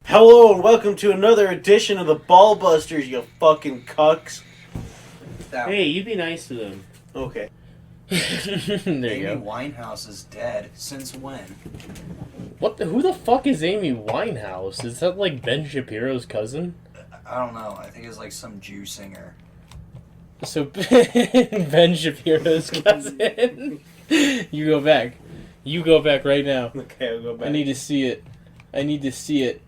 Hello and welcome to another edition of the Ballbusters, you fucking cucks. Hey, you be nice to them. Okay. There Amy you go. Winehouse is dead. Since when? What? Who the fuck is Amy Winehouse? Is that like Ben Shapiro's cousin? I don't know. I think it's like some Jew singer. So Ben Shapiro's cousin. You go back. You go back right now. Okay, I'll go back. I need to see it. I need to see it.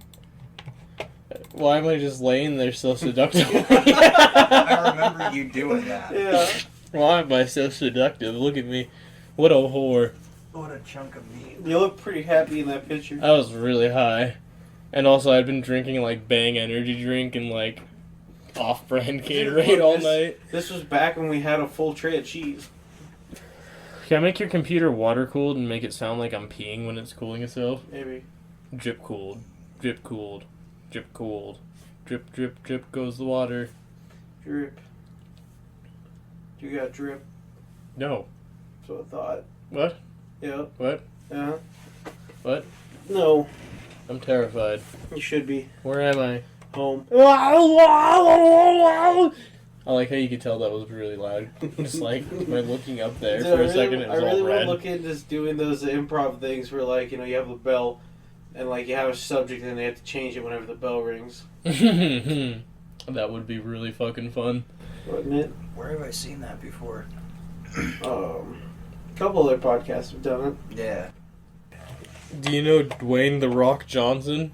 Why am I just laying there so seductive? I remember you doing that. Yeah. Why am I so seductive? Look at me. What a whore. What a chunk of meat. You look pretty happy in that picture. I was really high. And also I'd been drinking like Bang energy drink and like off-brand Gatorade all night. This was back when we had a full tray of cheese. Can I make your computer water-cooled and make it sound like I'm peeing when it's cooling itself? Maybe. Drip-cooled. Drip-cooled. Drip-cooled. Drip, drip, drip goes the water. Drip. You got drip. No. That's what I thought. What? Yeah. What? Yeah. What? No. I'm terrified. You should be. Where am I? Home. I like how you could tell that was really loud. Just like by looking up there Dude, for a second, it was I really all want red. to look into just doing those improv things where, like, you know, you have the bell and, like, you have a subject and they have to change it whenever the bell rings. That would be really fucking fun. Wouldn't it? Where have I seen that before? A couple other podcasts have done it. Yeah. Do you know Dwayne The Rock Johnson?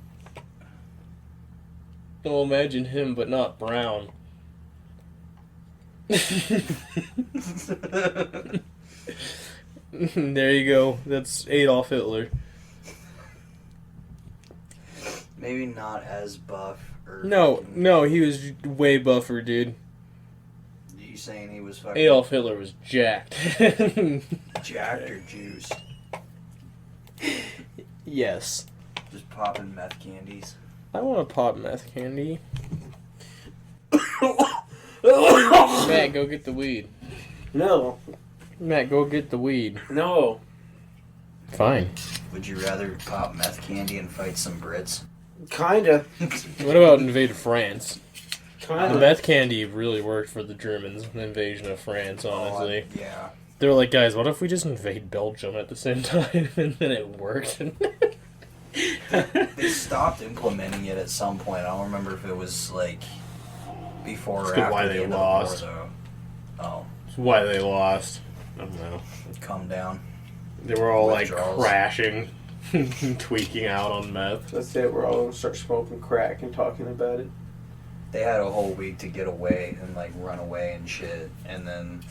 Well, imagine him, but not brown. There you go. That's Adolf Hitler. Maybe not as buff or... No, he was way buffer, dude. You saying he was fucking... Adolf Hitler was jacked. jacked or juiced? Yes. Just popping meth candies. I want to pop meth candy. Matt, go get the weed. No. Matt, go get the weed. No. Fine. Would you rather pop meth candy and fight some Brits? Kinda. What about invade France? The Kinda. meth candy really worked for the Germans' invasion of France, honestly. Yeah. They were like, guys, what if we just invade Belgium at the same time? And then it worked. They stopped implementing it at some point. I don't remember if it was like before That's or good after why the they end lost. of the war, though. Oh, That's why they lost. I don't know. come down. They were all like Withdrawals. crashing, tweaking out on meth. That's it. We're all gonna start smoking crack and talking about it. They had a whole week to get away and like run away and shit, and then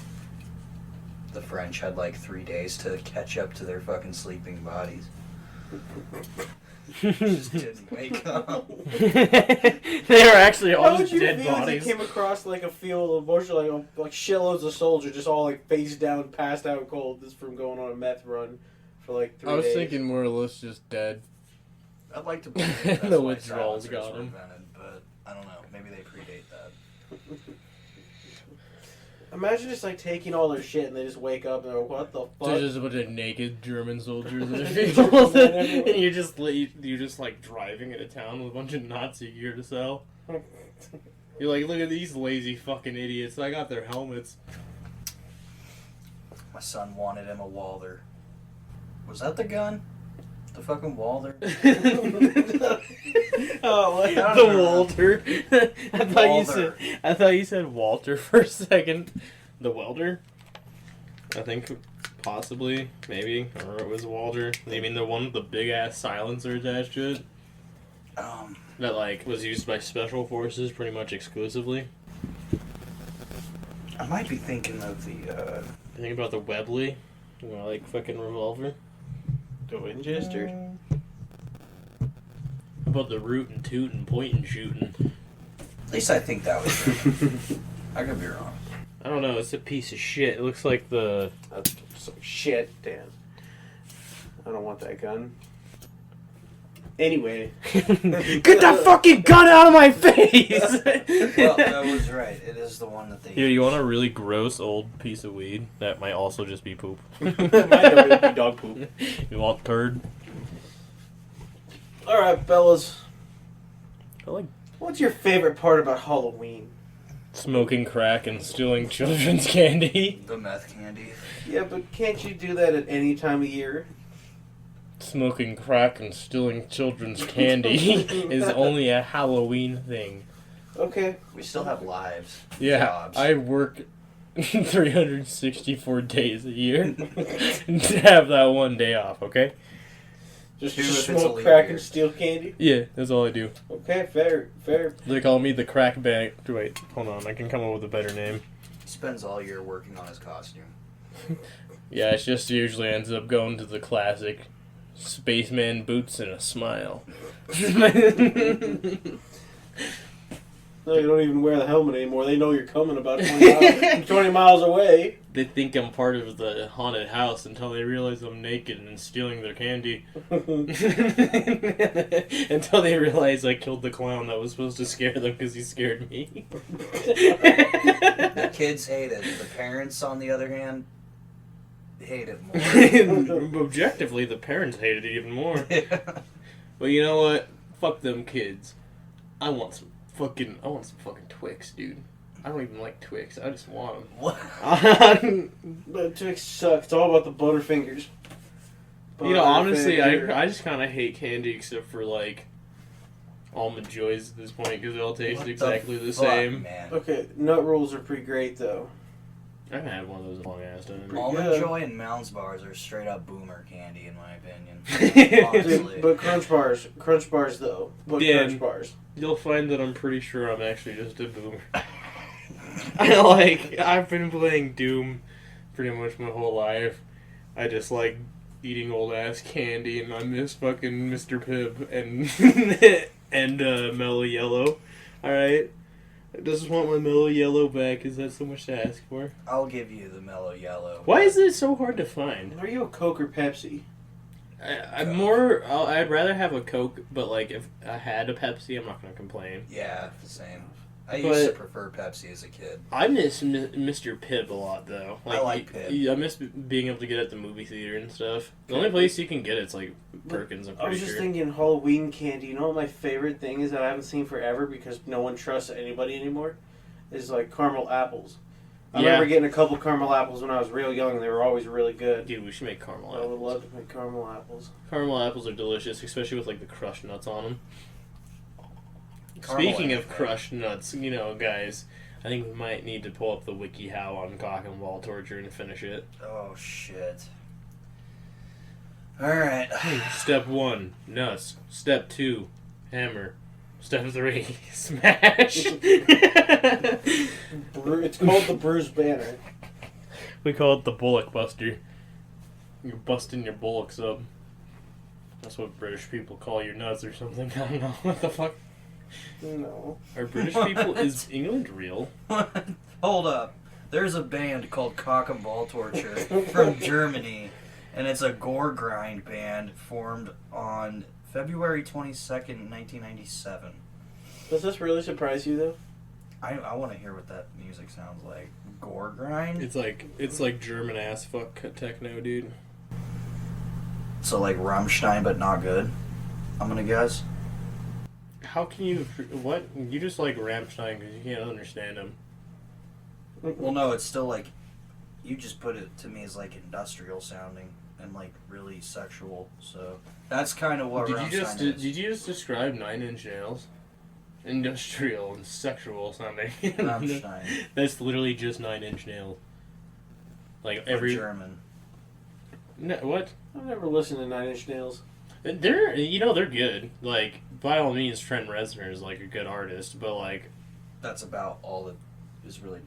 the French had like 3 days to catch up to their fucking sleeping bodies. Just didn't wake up. They are actually all How would just you dead feel if bodies. you came across like a field of bush, like shitloads of soldiers just all like face down, passed out cold, just from going on a meth run for like 3 I was days? thinking more or less just dead. I'd like to believe that's The why withdrawals silencers got were 'em. invented, but I don't know. Maybe they predate that. Imagine just like taking all their shit and they just wake up and they're like, what the fuck? There's just a bunch of naked German soldiers in the field, and you're just like driving into town with a bunch of Nazi gear to sell. You're like, look at these lazy fucking idiots. I got their helmets. My son wanted him a Walther. Was that the gun? The fucking Walther? Oh, what? Yeah, The I Walter. Walther. I thought you said Walter for a second. The welder. I think possibly, maybe, or it was Walter. You mean the one with the big ass silencer attached to it? That like was used by special forces pretty much exclusively. I might be thinking of the, Think about the Webley, like fucking revolver. The Winchester? How about the root and toot and point and shooting? At least I think that was true. I could be wrong. I don't know. It's a piece of shit. It looks like the. That's some shit, damn. I don't want that gun. Anyway. Get that fucking gun out of my face! Well, that was right. It is the one that they... Here, you want a really gross old piece of weed that might also just be poop? Might be dog poop. You want turd? Alright, fellas. I like What's your favorite part about Halloween? smoking crack and stealing children's candy. The meth candy. Yeah, but can't you do that at any time of year? Smoking crack and stealing children's candy is only a Halloween thing. Okay. We still have lives. Yeah, Jobs. I work 364 days a year to have that one day off, okay? Just, Two if just it's a smoke leap crack year. and steal candy? Yeah, that's all I do. Okay, fair. They call me the crack bag. Wait, hold on, I can come up with a better name. He spends all year working on his costume. Yeah, it just usually ends up going to the classic spaceman boots and a smile. No, you don't even wear the helmet anymore. They know you're coming about 20 miles away. They think I'm part of the haunted house until they realize I'm naked and stealing their candy. Until they realize I killed the clown that was supposed to scare them because he scared me. The kids hate it. The parents, on the other hand, hate it more. Objectively, the parents hated it even more. But you know what? Fuck them kids. I want some fucking Twix, dude. I don't even like Twix. I just want them. What? But Twix sucks. It's all about the Butterfingers. You know, honestly, Butterfinger. I just kind of hate candy except for, like, Almond Joys at this point because they all taste What exactly the fuck, same. Man. Okay, nut rolls are pretty great, though. I haven't had one of those in a long ass time. Almond good. Joy and Mounds bars are straight up boomer candy, in my opinion. Honestly. Dude, but Crunch Bars though. But Dan. Crunch Bars. You'll find that I'm pretty sure I'm actually just a boomer. I've been playing Doom pretty much my whole life. I just like eating old ass candy, and I miss fucking Mr. Pibb and Mellow Yellow. Alright? I just want my Mellow Yellow back. Is that so much to ask for? I'll give you the mellow yellow. Why is it so hard to find? Are you a Coke or Pepsi? I'd rather have a Coke, but like if I had a Pepsi, I'm not gonna complain. Yeah, the same. I But- used to prefer Pepsi as a kid. I miss Mr. Pibb a lot, though. I like Pibb. I miss being able to get it at the movie theater and stuff. The only place you can get it's like Perkins, I'm I was pretty just sure. thinking Halloween candy. You know what my favorite thing is that I haven't seen forever because no one trusts anybody anymore? Is like caramel apples. I Yeah. remember getting a couple caramel apples when I was real young. They were always really good. Dude, we should make caramel I would apples. love to make caramel apples. Caramel apples are delicious, especially with like the crushed nuts on them. Caramel Speaking of anything. crushed nuts, you know, guys, I think we might need to pull up the WikiHow on cock and ball torture and finish it. Oh, shit. Alright. Step 1, nuts. Step 2, hammer. Step 3, smash. It's called the Bruce Banner. We call it the Bullock Buster. You're busting your bullocks up. That's what British people call your nuts or something. I don't know. What the fuck? No. Are British people... Is England real? Hold up. There's a band called Cock and Ball Torture from Germany, and it's a gore grind band formed on February 22nd, 1997. Does this really surprise you though? I want to hear what that music sounds like. Gore grind? It's like German ass fuck techno, dude. So like Rammstein, but not good, I'm gonna guess. How can you... What? You just like Rammstein because you can't understand them. Well, no, it's still like, you just put it to me as like industrial sounding and like really sexual, so that's kind of what Rammstein is. Did you just describe Nine Inch Nails? Industrial and sexual sounding. Rammstein. That's literally just 9 Inch Nails. Like Or every... German. No, what? I've never listened to Nine Inch Nails. They're, you know, they're good. Like, by all means, Trent Reznor is, like, a good artist, but, like... That's about all that is really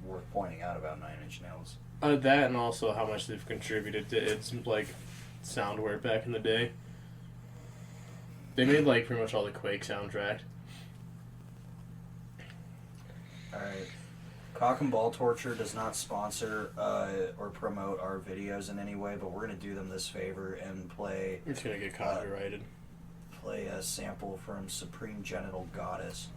worth pointing out about Nine Inch Nails. that and also how much they've contributed to its, like, soundware back in the day. They made, like, pretty much all the Quake soundtrack. Alright. Cock and Ball Torture does not sponsor or promote our videos in any way, but we're going to do them this favor and play It's gonna get copyrighted. a sample from Supreme Genital Goddess.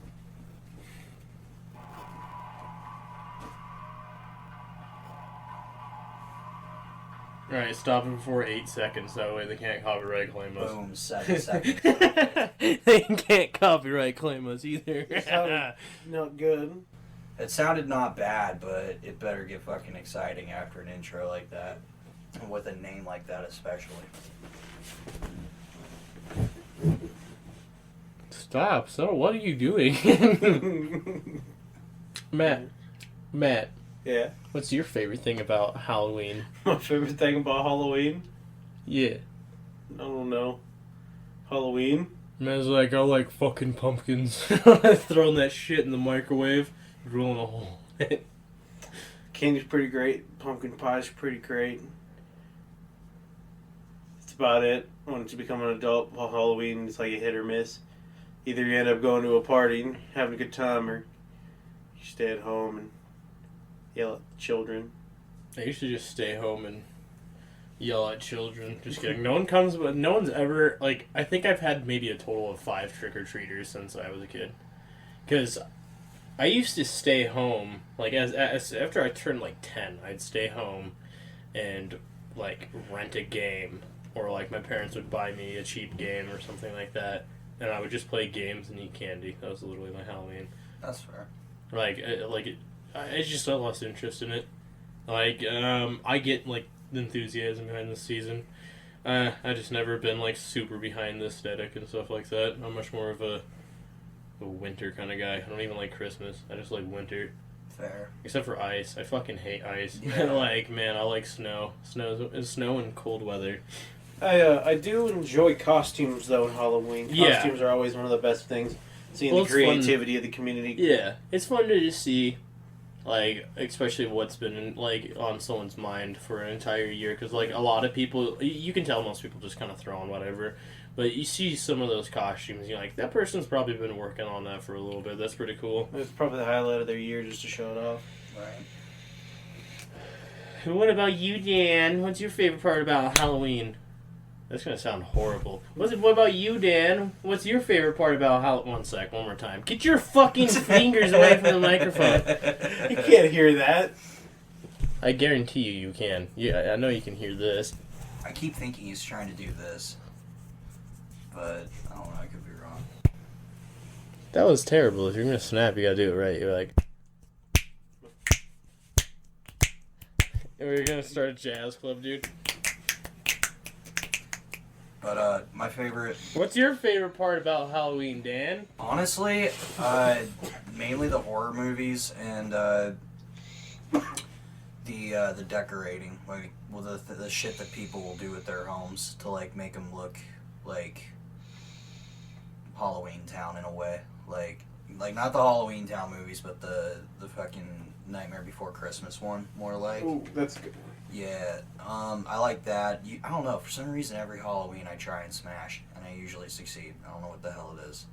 Alright, stop it before 8 seconds. That way they can't copyright claim us. Boom, 7 seconds. They can't copyright claim us either. It sounded not good. It sounded not bad, but it better get fucking exciting after an intro like that. With a name like that, especially. Stop. So, what are you doing? Matt. Yeah. What's your favorite thing about Halloween? My favorite thing about Halloween? Yeah. I don't know. Halloween? Man's like, I like fucking pumpkins. Throwing that shit in the microwave, drilling a hole. Candy's pretty great. Pumpkin pie's pretty great. That's about it. Once you become an adult, Halloween it's like a hit or miss. Either you end up going to a party and having a good time, or you stay at home and yell at the children. I used to just stay home and yell at children. Just kidding. No one comes, but no one's ever, like, I think I've had maybe a total of 5 trick-or-treaters since I was a kid. Because I used to stay home, like, as after I turned, like, 10, I'd stay home and, like, rent a game. Or, like, my parents would buy me a cheap game or something like that. And I would just play games and eat candy. That was literally my Halloween. That's fair. I just lost interest in it. Like, I get, like, the enthusiasm behind this season. I just never been, like, super behind the aesthetic and stuff like that. I'm much more of a winter kind of guy. I don't even like Christmas. I just like winter. Fair. Except for ice. I fucking hate ice. Yeah. Like, man, I like snow. Snow and cold weather. I do enjoy costumes, though, in Halloween. Yeah. Costumes are always one of the best things. Seeing Well, the it's fun. creativity of the community. Yeah, it's fun to just see, like, especially what's been, like, on someone's mind for an entire year. Because, like, a lot of people, you can tell most people just kind of throw on whatever. But you see some of those costumes, you're like, that person's probably been working on that for a little bit. That's pretty cool. It's probably the highlight of their year just to show it off. Right. What about you, Dan? What's your favorite part about Halloween? That's gonna sound horrible. What about you, Dan? What's your favorite part about Halloween? One more time. Get your fucking fingers away from the microphone. You can't hear that. I guarantee you can. Yeah, I know you can hear this. I keep thinking he's trying to do this. But, I don't know, I could be wrong. That was terrible. If you're gonna snap, you gotta do it right. You're like... We're gonna start a jazz club, dude. But, my favorite... What's your favorite part about Halloween, Dan? Honestly, mainly the horror movies and, the decorating. Like, well, the shit that people will do with their homes to, like, make them look like Halloween Town in a way. Like not the Halloween Town movies, but the fucking Nightmare Before Christmas one, more like. Ooh, that's good. Yeah, I like that. I don't know, for some reason every Halloween I try and smash, and I usually succeed. I don't know what the hell it is.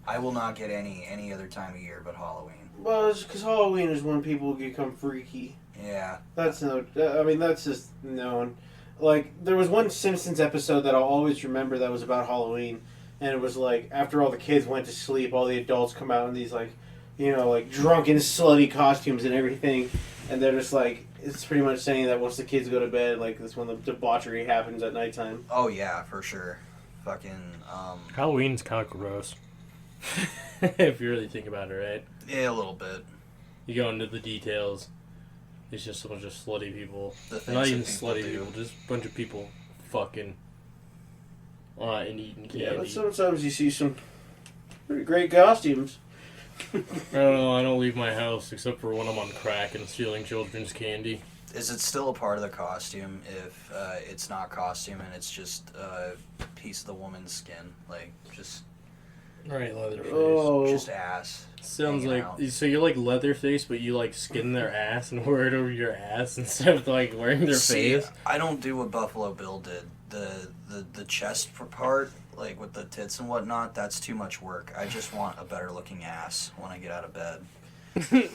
I will not get any other time of year but Halloween. Well, it's because Halloween is when people become freaky. Yeah. That's just known. Like, there was one Simpsons episode that I'll always remember that was about Halloween, and it was like, after all the kids went to sleep, all the adults come out in these, like, you know, like, drunken, slutty costumes and everything, and they're just like, it's pretty much saying that once the kids go to bed, like, that's when the debauchery happens at nighttime. Oh, yeah, for sure. Fucking, Halloween's kind of gross. If you really think about it, right? Yeah, a little bit. You go into the details. It's just a bunch of slutty people. The things Not that even people slutty do. people, just a bunch of people fucking and eating candy. Yeah, but sometimes you see some pretty great costumes. I don't know, I don't leave my house except for when I'm on crack and stealing children's candy. Is it still a part of the costume if it's not costume and it's just a piece of the woman's skin? Like, just Alright, Leatherface. Oh. just ass. Sounds hanging like... out. So you're like Leatherface, but you like skin their ass and wear it over your ass instead of like wearing their See, face? I don't do what Buffalo Bill did. The chest part, like with the tits and whatnot, that's too much work. I just want a better looking ass when I get out of bed.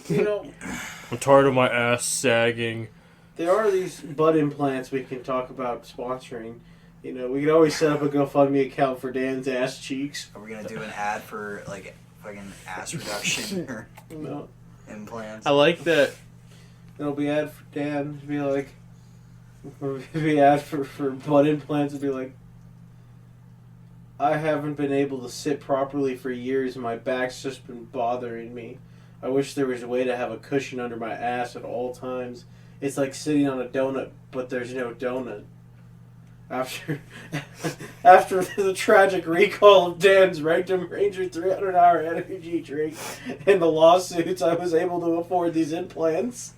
You know, I'm tired of my ass sagging. there are these butt implants we can talk about sponsoring. You know, we could always set up a GoFundMe account for Dan's ass cheeks. Are we gonna do an ad for like fucking ass reduction or No. implants? I like that. There'll be ad for Dan to be like, We asked for butt implants, it'd be like, I haven't been able to sit properly for years and my back's just been bothering me. I wish there was a way to have a cushion under my ass at all times. It's like sitting on a donut, but there's no donut. After the tragic recall of Dan's Rectum Ranger 300-hour energy drink and the lawsuits, I was able to afford these implants.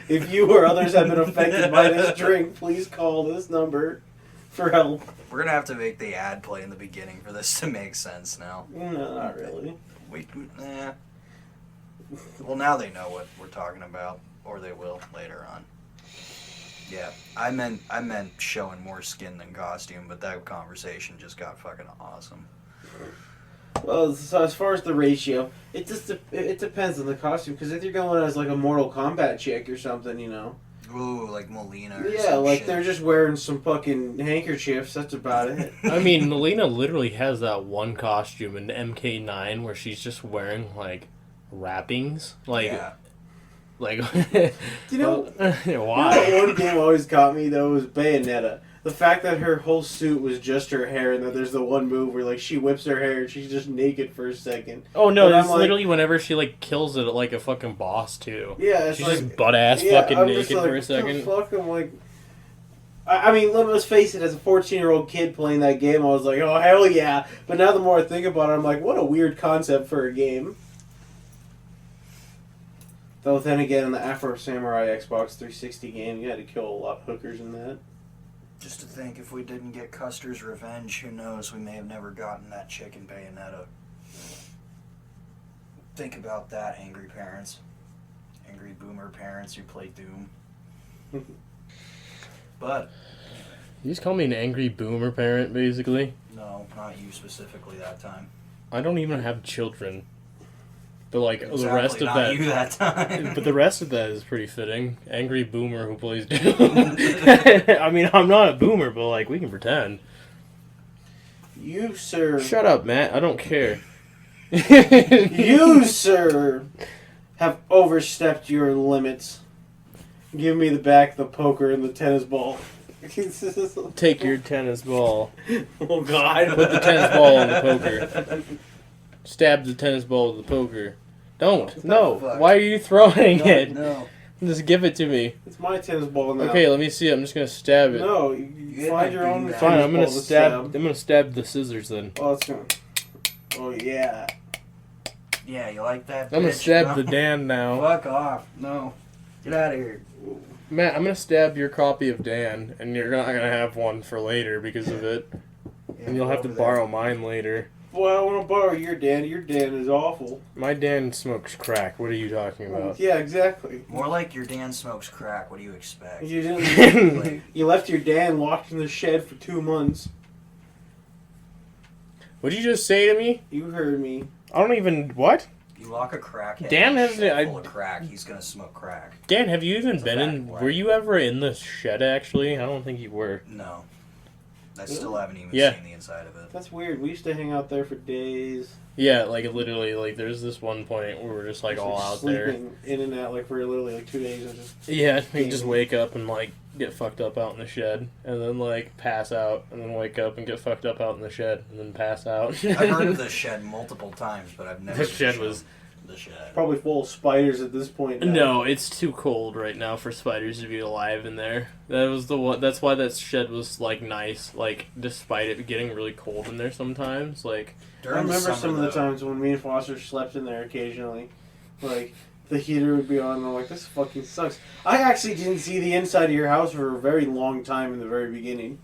If you or others have been affected by this drink, please call this number for help. We're gonna have to make the ad play in the beginning for this to make sense now. No, not really. Well, now they know what we're talking about, or they will later on. Yeah, I meant showing more skin than costume, but that conversation just got fucking awesome. Well, so as far as the ratio, it depends on the costume. Because if you're going as like a Mortal Kombat chick or something, you know. Ooh, like Melina or yeah, some like shit. they're just wearing some fucking handkerchiefs. That's about it. I mean, Melina literally has that one costume in MK9 where she's just wearing like wrappings, like. Yeah. You know, why? You know what one game always caught me though was Bayonetta. The fact that her whole suit was just her hair, and that there's the one move where like she whips her hair and she's just naked for a second. Oh no, and that's like, literally whenever she like kills it like a fucking boss too. Yeah, it's she's like, just butt ass fucking I'm naked just like, for a second. What the fuck? I'm like, I mean, let's face it. As a 14-year-old kid playing that game, I was like, oh hell yeah! But now the more I think about it, I'm like, what a weird concept for a game. Though then again, in the Afro Samurai Xbox 360 game, you had to kill a lot of hookers in that. Just to think, if we didn't get Custer's revenge, who knows, we may have never gotten that chick in Bayonetta. Think about that, angry parents. Angry boomer parents who play Doom. But... You just call me an angry boomer parent, basically? No, not you specifically that time. I don't even have children. But like Exactly, the rest of not that, you that time. but the rest of that is pretty fitting. Angry boomer who plays Doom. I mean, I'm not a boomer, but like we can pretend. You, sir. Shut up, Matt. I don't care. You, sir, have overstepped your limits. Give me the back, the poker, and the tennis ball. Take your tennis ball. Oh God! Put the tennis ball in the poker. Stab the tennis ball with the poker. Don't. No. Why are you throwing it? No. Just give it to me. It's my tennis ball now. Okay, let me see. I'm just gonna stab it. No, you find your own. Fine. I'm gonna tennis ball to stab. I'm gonna stab the scissors then. Oh, it's gonna. Oh yeah. Yeah, you like that? I'm gonna bitch? stab No. the Dan now. Fuck off. No. Get out of here. Matt, I'm gonna stab your copy of Dan, and you're not gonna have one for later because of it, Yeah, and you'll have to over there. borrow mine later. Well, I want to borrow your Dan. Your Dan is awful. My Dan smokes crack. What are you talking about? Yeah, exactly. More like your Dan smokes crack. What do you expect? You didn't. You left your Dan locked in the shed for 2 months. What did you just say to me? You heard me. I don't even what? You lock a crackhead Dan in a has shed the- full of crack, he's gonna smoke crack. Dan, have you even It's a been fact, in? Black. Were you ever in the shed? Actually, I don't think you were. No. I still haven't even Yeah. seen the inside of it. That's weird. We used to hang out there for days. Yeah, like literally, like there's this one point where we're just like all out there. Sleeping in and out like for literally like 2 days. And just Yeah, we just wake up and like get fucked up out in the shed, and then like pass out, and then wake up and get fucked up out in the shed, and then pass out. I've heard of the shed multiple times, but I've never The been shed shown was- the shed. probably full of spiders at this point. Now. No, it's too cold right now for spiders to be alive in there. That was the one. That's why that shed was like nice. Like despite it getting really cold in there sometimes, like I During the remember summer, some of the though, times when me and Foster slept in there occasionally. Like, the heater would be on, and I'm like, this fucking sucks. I actually didn't see the inside of your house for a very long time in the very beginning.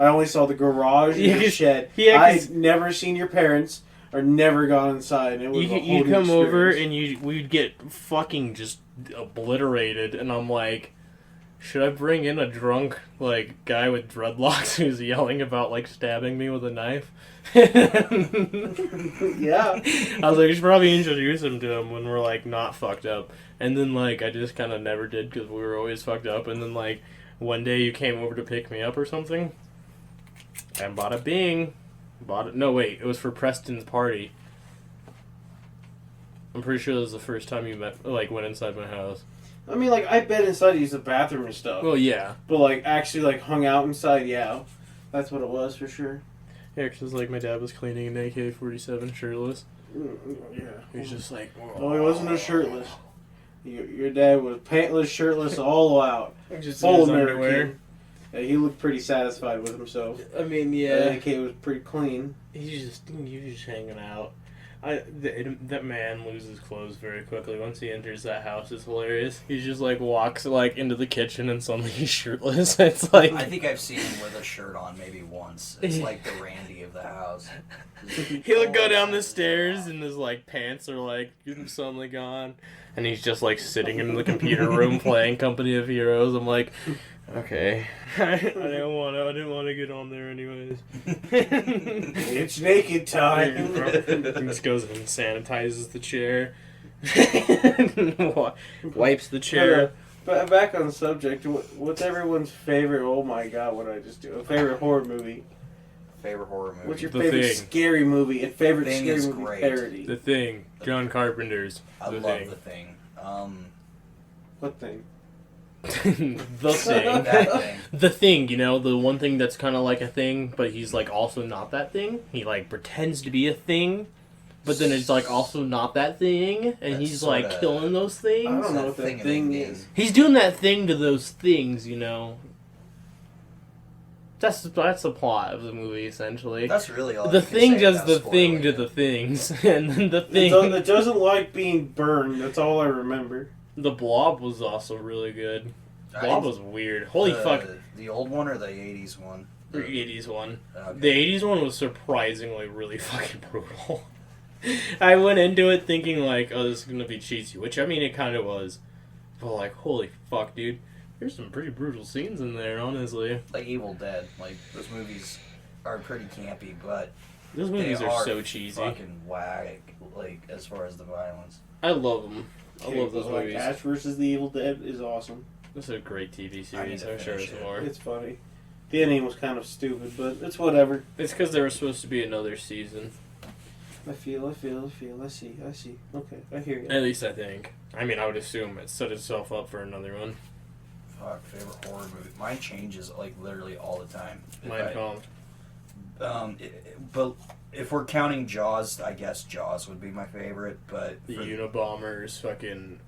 I only saw the garage and Yeah, the 'cause- shed. yeah, 'cause- I'd never seen your parents, or never gone inside. It was a whole you new come over experience. and we'd get fucking just obliterated, and I'm like, should I bring in a drunk like guy with dreadlocks who's yelling about like stabbing me with a knife? Yeah. I was like, I should probably introduce him to him when we're like not fucked up. And then like I just kind of never did because we were always fucked up. And then like one day you came over to pick me up or something, and bada bing, no wait, it was for Preston's party. I'm pretty sure that was the first time you went inside my house. I mean, like, I bet inside to use the bathroom and stuff. Well, yeah. But, like, actually, like, hung out inside, yeah. That's what it was, for sure. Yeah, because, like, my dad was cleaning an AK-47 shirtless. Yeah. He's just like... No, he wasn't a shirtless. Your dad was pantless, shirtless, all out. Just Full in his American. underwear. Yeah, he looked pretty satisfied with himself. I mean, The yeah. AK was pretty clean. He's just hanging out. That man loses clothes very quickly. Once he enters that house, it's hilarious. He just like walks like into the kitchen and suddenly he's shirtless. It's like I think I've seen him with a shirt on maybe once. It's like the Randy of the house. he'll go down the stairs and his like pants are like suddenly gone, and he's just like sitting in the computer room playing Company of Heroes. I'm like, okay, I didn't want to get on there anyways. It's naked time. He just goes and sanitizes the chair, wipes the chair. But back on the subject, what's everyone's favorite? Oh my god, what did I just do? A favorite horror movie? Favorite horror movie. What's your The favorite Thing. scary movie and favorite Thing scary is movie great. parody? The Thing, John Carpenter's I The love Thing. The Thing. What thing? The Thing. That thing. The Thing, you know, the one thing that's kind of like a thing, but he's like also not that thing. He like pretends to be a thing, but then it's like also not that thing, and That's he's like sorta- killing those I things. don't know that what that thing thing in is. He's doing that thing to those things, you know. That's the plot of the movie essentially. That's really all The you can Thing say does without the spoiling thing to it. the things, and then the It thing. doesn't like being burned. That's all I remember. The Blob was also really good. I- Blob was weird. Holy fuck. The old one or the 80s one? The 80s one. Okay. The 80s one was surprisingly really fucking brutal. I went into it thinking like, oh, this is gonna be cheesy, which I mean it kind of was, but like, holy fuck, dude, there's some pretty brutal scenes in there, honestly. Like Evil Dead. Like, those movies are pretty campy, but Those they movies are are so cheesy. fucking whack, like, as far as the violence. I love them. I love those like movies. Ash vs. the Evil Dead is awesome. This is a great TV I need series. to I'm sure finish it's it. more. It's funny. The ending was kind of stupid, but it's whatever. It's because there was supposed to be another season. I feel. I see. Okay, I hear you. At least I think. I mean, I would assume it set itself up for another one. Fuck, favorite horror movie. Mine changes, like, literally all the time. Minecraft. But if we're counting Jaws, I guess Jaws would be my favorite, but... The for- Unabomber's fucking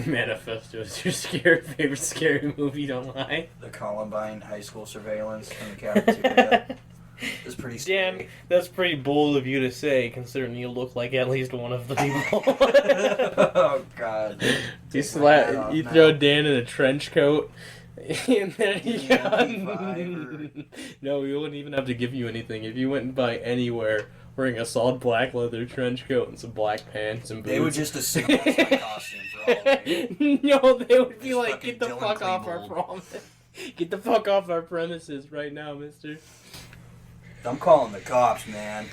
manifesto is your favorite scary movie, don't lie. The Columbine high school surveillance from the cafeteria is pretty scary. Dan, that's pretty bold of you to say, considering you look like at least one of the people. Oh, God. you Take my hat off you now. throw Dan in a trench coat, and then you MP5 No, we wouldn't even have to give you anything. If you went by anywhere wearing a solid black leather trench coat and some black pants and boots. They would just assume that's my costume for all of me. No, they would be Just like, fucking get the Dylan fuck off our Klebold. promise. Get the fuck off our premises right now, mister. I'm calling the cops, man.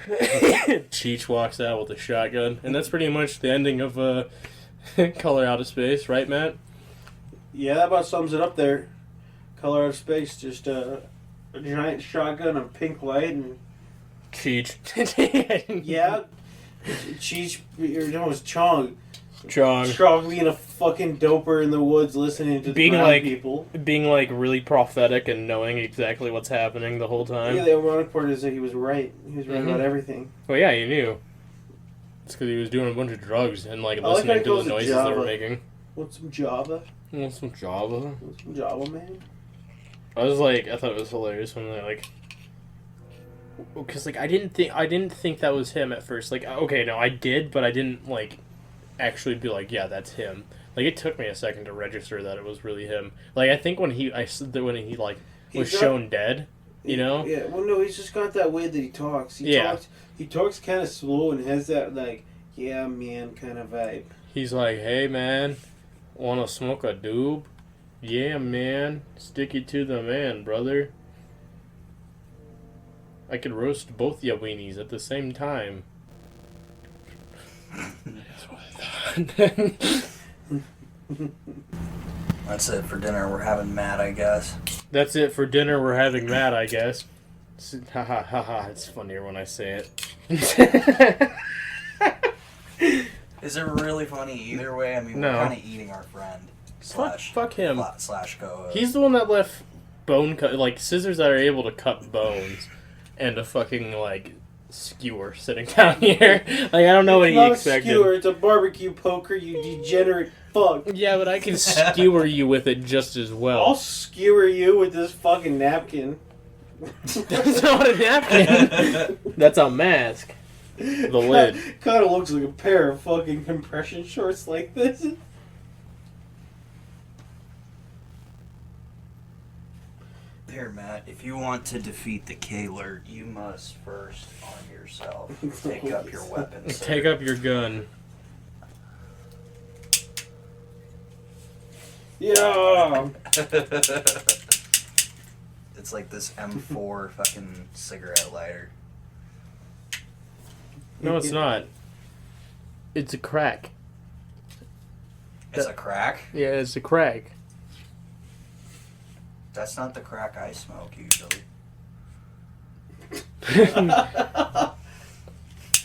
Cheech walks out with a shotgun, and that's pretty much the ending of Color Out of Space, right, Matt? Yeah, that about sums it up there. Color Out of Space, just a giant shotgun, a pink light, and Cheech. yeah, Cheech, or no, it was Chong. Chong. Chong being a fucking doper in the woods, listening to the Being brown like- people. Being like really prophetic and knowing exactly what's happening the whole time. Yeah, the ironic part is that he was right. He was right Mhm. about everything. Well, yeah, you knew. It's because he was doing a bunch of drugs and like I like how listening he to the calls it noises they were Java. making. Want some Java? Want some Java? Want some Java, man? I thought it was hilarious when they like, because like I didn't think that was him at first. Like, okay, no, I did, but I didn't like actually be like, yeah, that's him. Like, it took me a second to register that it was really him. Like, I think when he like was He's got- shown dead, you know. Yeah, well, no, he's just got that way that he talks. Yeah. He talks kind of slow and has that, like, yeah, man kind of vibe. He's like, hey man, wanna smoke a doob? Yeah, man, stick it to the man, brother. I could roast both ya weenies at the same time. That's what I thought. That's it for dinner. We're having Matt, I guess. That's it for dinner. We're having that, I guess. Ha ha ha ha. It's funnier when I say it. Is it really funny either way? I mean, No. we're kind of eating our friend. Fuck him. Slash co-host. He's the one that left bone cut, like scissors that are able to cut bones, and a fucking like skewer sitting down here. Like I don't know what he expected. It's not a skewer, it's a barbecue poker, you degenerate fuck. Yeah, but I can skewer you with it just as well. I'll skewer you with this fucking napkin. That's not a napkin. That's a mask. The lid. Kind of looks like a pair of fucking compression shorts like this. Here, Matt, if you want to defeat the K-Lert, you must first arm yourself. Take up your weapon, sir. Take up your gun. Yeah. It's like this M4 fucking cigarette lighter. No, it's not. It's a crack. It's a crack? Yeah, it's a crack. That's not the crack I smoke usually.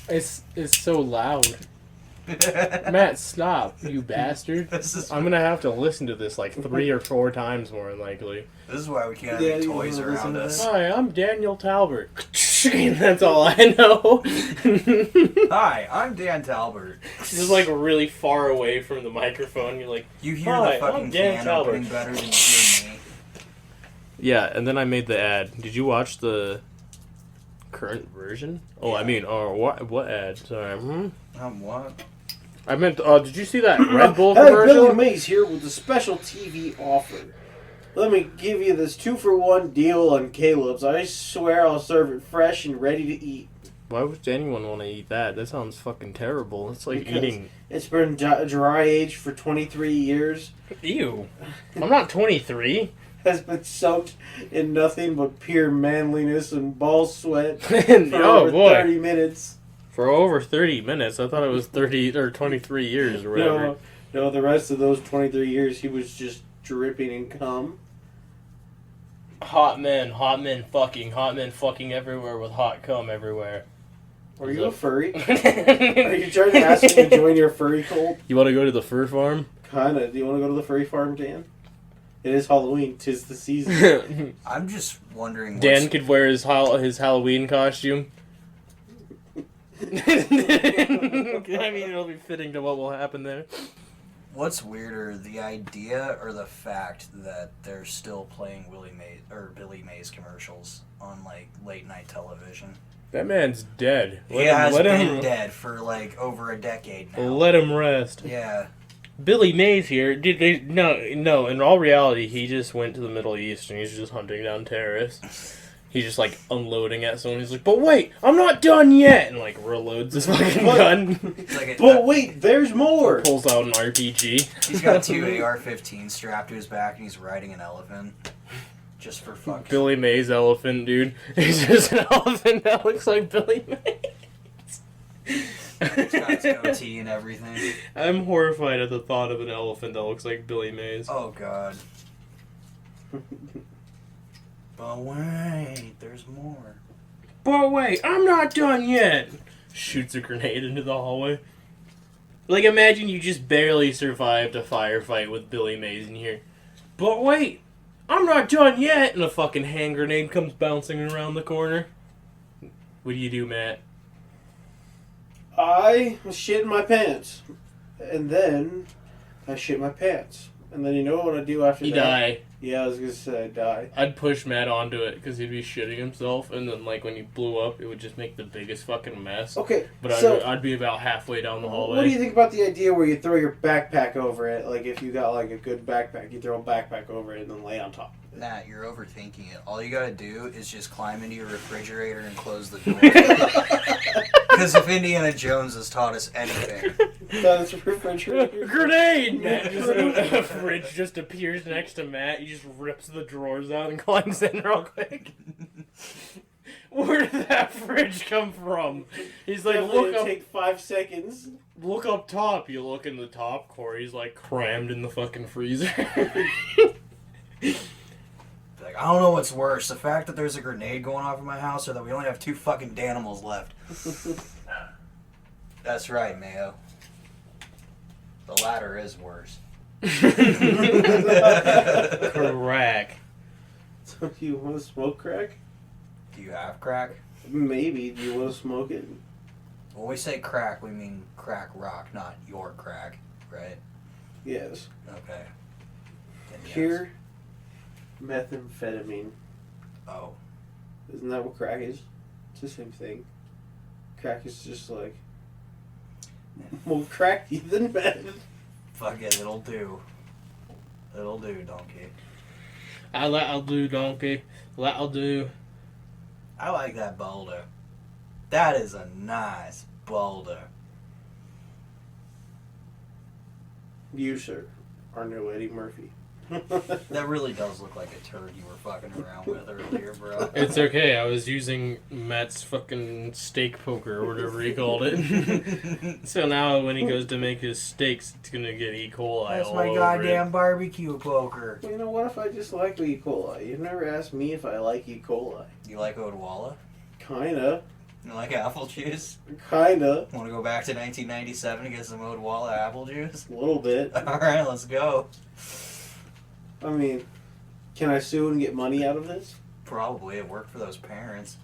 It's so loud. Matt, stop, you bastard. I'm gonna have to listen to this like 3 or 4 times more than likely. This is why we can't have any you toys wanna listen around to us. Hi, I'm Daniel Talbert. That's all I know. Hi, I'm Dan Talbert. Just like really far away from the microphone. You're like, You hear Hi, the fucking I'm Dan can Talbert. opening better than you hear me. yeah, and then I made the ad. Did you watch the current version? Oh, Yeah. I mean, what ad? Sorry. What? I meant, did you see that Red Bull Hey, Billy commercial? Mays here with a special TV offer. Let me give you this 2-for-1 deal on Caleb's. I swear I'll serve it fresh and ready to eat. Why would anyone want to eat that? That sounds fucking terrible. It's like Because eating. It's been dry aged for 23 years. Ew. I'm not 23. Has been soaked in nothing but pure manliness and ball sweat for Oh, over boy. 30 minutes. For over 30 minutes. I thought it was 30 or 23 years or whatever. No, the rest of those 23 years he was just dripping in cum. Hot men fucking everywhere with hot cum everywhere. Are you a furry? Are you trying to ask me to join your furry cult? You want to go to the fur farm? Kinda. Do you want to go to the furry farm, Dan? It is Halloween. 'Tis the season. I'm just wondering Dan could wear his Halloween costume. I mean, it'll be fitting to what will happen there. what's weirder, the idea or the fact that they're still playing Billy Mays commercials on like late night television. That man's dead. He has been dead for like over a decade now. Let him rest. Yeah. Billy Mays here. No. In all reality, he just went to the Middle East and he's just hunting down terrorists. He's just like unloading at someone. He's like, "But wait, I'm not done yet," and like reloads his fucking gun. But wait, there's more. Pulls out an RPG. He's got 2 AR-15s strapped to his back and he's riding an elephant. Just for fuck's Billy Mays elephant, dude. He's just an elephant that looks like Billy Mays. He's got his goatee and everything. I'm horrified at the thought of an elephant that looks like Billy Mays. Oh god. But wait, there's more. But wait, I'm not done yet. Shoots a grenade into the hallway. Like, imagine you just barely survived a firefight with Billy Mays in here. But wait, I'm not done yet. And a fucking hand grenade comes bouncing around the corner. What do you do, Matt? I shit my pants. And then I shit my pants. And then you know what I do after You that? die. Yeah, I was going to say I die. I'd push Matt onto it because he'd be shitting himself, and then like when he blew up, it would just make the biggest fucking mess. Okay, But so I'd be about halfway down the hallway. what do you think about the idea where you throw your backpack over it? Like if you got like a good backpack, you throw a backpack over it and then lay on top. Nat, you're overthinking it. All you gotta do is just climb into your refrigerator and close the door. Because if Indiana Jones has taught us anything, That's a refrigerator. Grenade! Matt just a fridge just appears next to Matt. He just rips the drawers out and climbs in real quick. Where did that fridge come from? He's like, Definitely look up, take 5 seconds. look up top. You look in the top, Corey's like crammed in the fucking freezer. like, I don't know what's worse, the fact that there's a grenade going off in my house or that we only have 2 fucking Danimals left. That's right, Mayo. The latter is worse. Crack. So you want to smoke crack? Do you have crack? Maybe. Do you want to smoke it? When we say crack, we mean crack rock, not your crack, right? Yes. Okay. Then yes. Pure methamphetamine. Oh. Isn't that what crack is? It's the same thing. Crack is just like more cracky than meth. Fuck it, it'll do. It'll do, donkey. I'll do, donkey. I'll do. I like that boulder. That is a nice boulder. You, sir, are no Eddie Murphy. That really does look like a turd you were fucking around with earlier, bro. It's okay. I was using Matt's fucking steak poker or whatever he called it. So now when he goes to make his steaks, it's gonna get E. coli That's all my over goddamn it. barbecue poker. You know, what if I just like E. coli? You've never asked me if I like E. coli. You like Odwalla? Kinda. You like apple juice? Kinda. Want to go back to 1997 and get some Odwalla apple juice? A little bit. Alright, let's go. I mean, can I sue and get money out of this? Probably. It worked for those parents.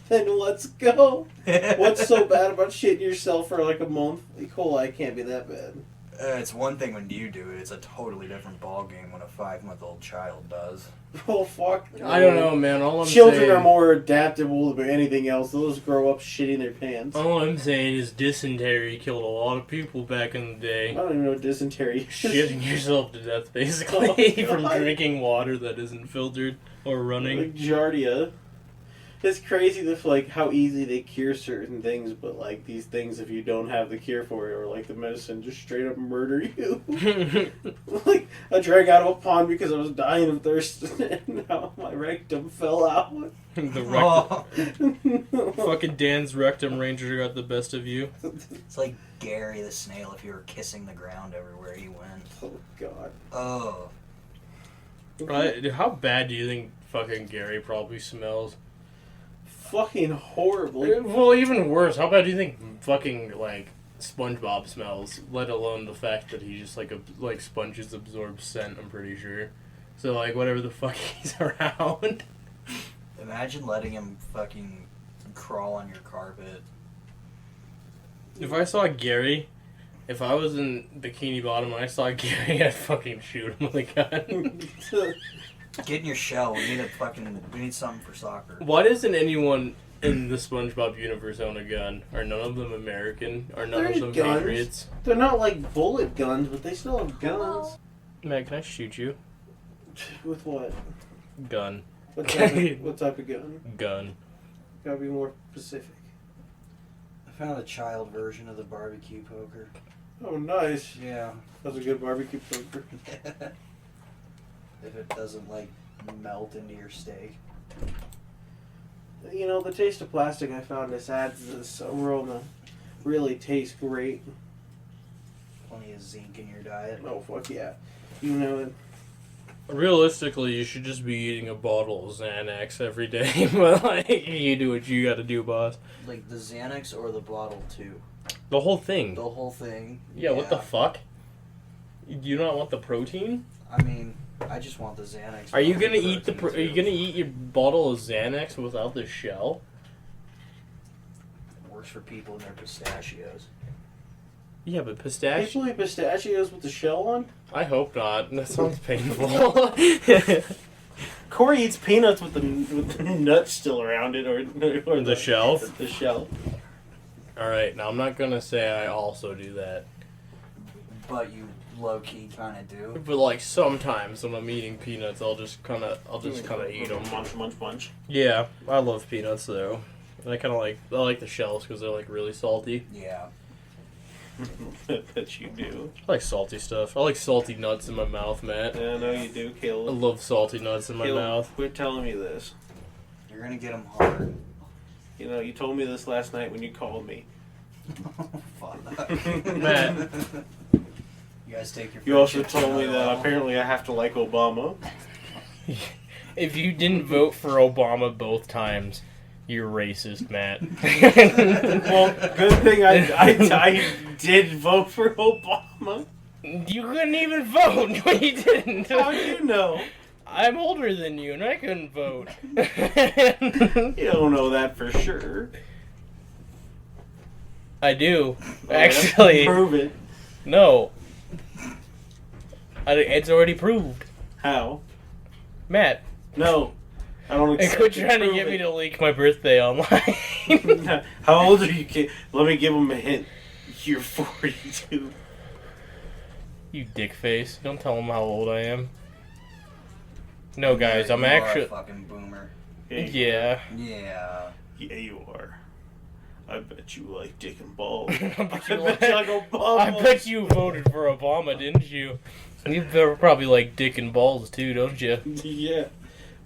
Then let's go. What's so bad about shitting yourself for like a month? E. coli can't be that bad. It's one thing when you do it. It's a totally different ballgame when a 5-month-old child does. Oh, fuck. I don't know, man. All I'm Children saying, are more adaptable than anything else. They'll just grow up shitting their pants. all I'm saying is dysentery killed a lot of people back in the I day. don't even know what dysentery is. Shitting yourself to death, basically, Oh, from God. drinking water that isn't filtered or running. Like Giardia. It's crazy like how easy they cure certain things, but like these things, if you don't have the cure for it or like the medicine, just straight up murder you. Like I drank out of a pond because I was dying of thirst, and now my rectum fell out. The rectum. Oh. Fucking Dan's rectum ranger got the best of you. It's like Gary the snail if you were kissing the ground everywhere he went. Oh God. Oh. Right? How bad do you think fucking Gary probably smells? Fucking horrible. Well, even worse. How bad do you think fucking like SpongeBob smells? Let alone the fact that he just like sponges absorb scent. I'm pretty sure. So like whatever the fuck he's around. Imagine letting him fucking crawl on your carpet. If I saw Gary, if I was in Bikini Bottom and I saw Gary, I'd fucking shoot him with a gun. Get in your shell. We need something for soccer. Why doesn't anyone in the SpongeBob universe own a gun? Are none of them American? Are none There's of them guns. Patriots? They're not like bullet guns, but they still have guns. Matt, can I shoot you? With what? Gun. What type of gun? Gun. Gotta be more specific. I found a child version of the barbecue poker. Oh, nice. Yeah. That's a good barbecue poker. If it doesn't, like, melt into your steak. You know, the taste of plastic I found this adds this aroma. Really tastes great. Plenty of zinc in your diet. Oh, fuck yeah. You know it. Realistically, you should just be eating a bottle of Xanax every day. But, like, you do what you gotta do, boss. Like the Xanax or the bottle, too? The whole thing. The whole thing? Yeah, what the fuck? Do you not want the protein? I mean, I just want the Xanax. Are you gonna eat protein, Are you too. gonna eat your bottle of Xanax without the shell? It works for people in their pistachios. Yeah, but pistachio. People eat pistachios with the shell on? I hope not. That sounds painful. Corey eats peanuts with the nuts still around it, or The shell? The shell. All right, now I'm not gonna say I also do that, But you low-key kind of do. but like sometimes when I'm eating peanuts, I'll just kind of eat them. Munch, munch, munch. Yeah, I love peanuts though. And I like the shells because they're like really salty. Yeah. I bet you do. I like salty stuff. I like salty nuts in my mouth, Matt. Yeah, I know you do, I Caleb. love salty nuts in my Caleb, mouth. quit telling me this. You're gonna get them hard. You know, you told me this last night when you called me. Fuck. Matt. You guys take your. You also friendship to told me another that level. apparently I have to like Obama. If you didn't vote for Obama both times, You're racist, Matt. Well, good thing I did vote for Obama. You couldn't even vote. No, you didn't. How do you know? I'm older than you, and I couldn't vote. You don't know that for sure. I do. Well, Actually, prove it. no. It's already proved. How? Matt, No. I don't and accept quit it. trying to Prove get me it. to leak my birthday online. How old are you, kid? Let me give him a hint. You're 42. You dick face. Don't tell him how old I am. No, guys, I'm You are actually... a fucking boomer. Yeah. Yeah. Yeah, you are. I bet you like dick and balls. I I bet you bet you like Obama. I bet you voted for Obama, didn't you? You probably like dick and balls too, don't you? Yeah.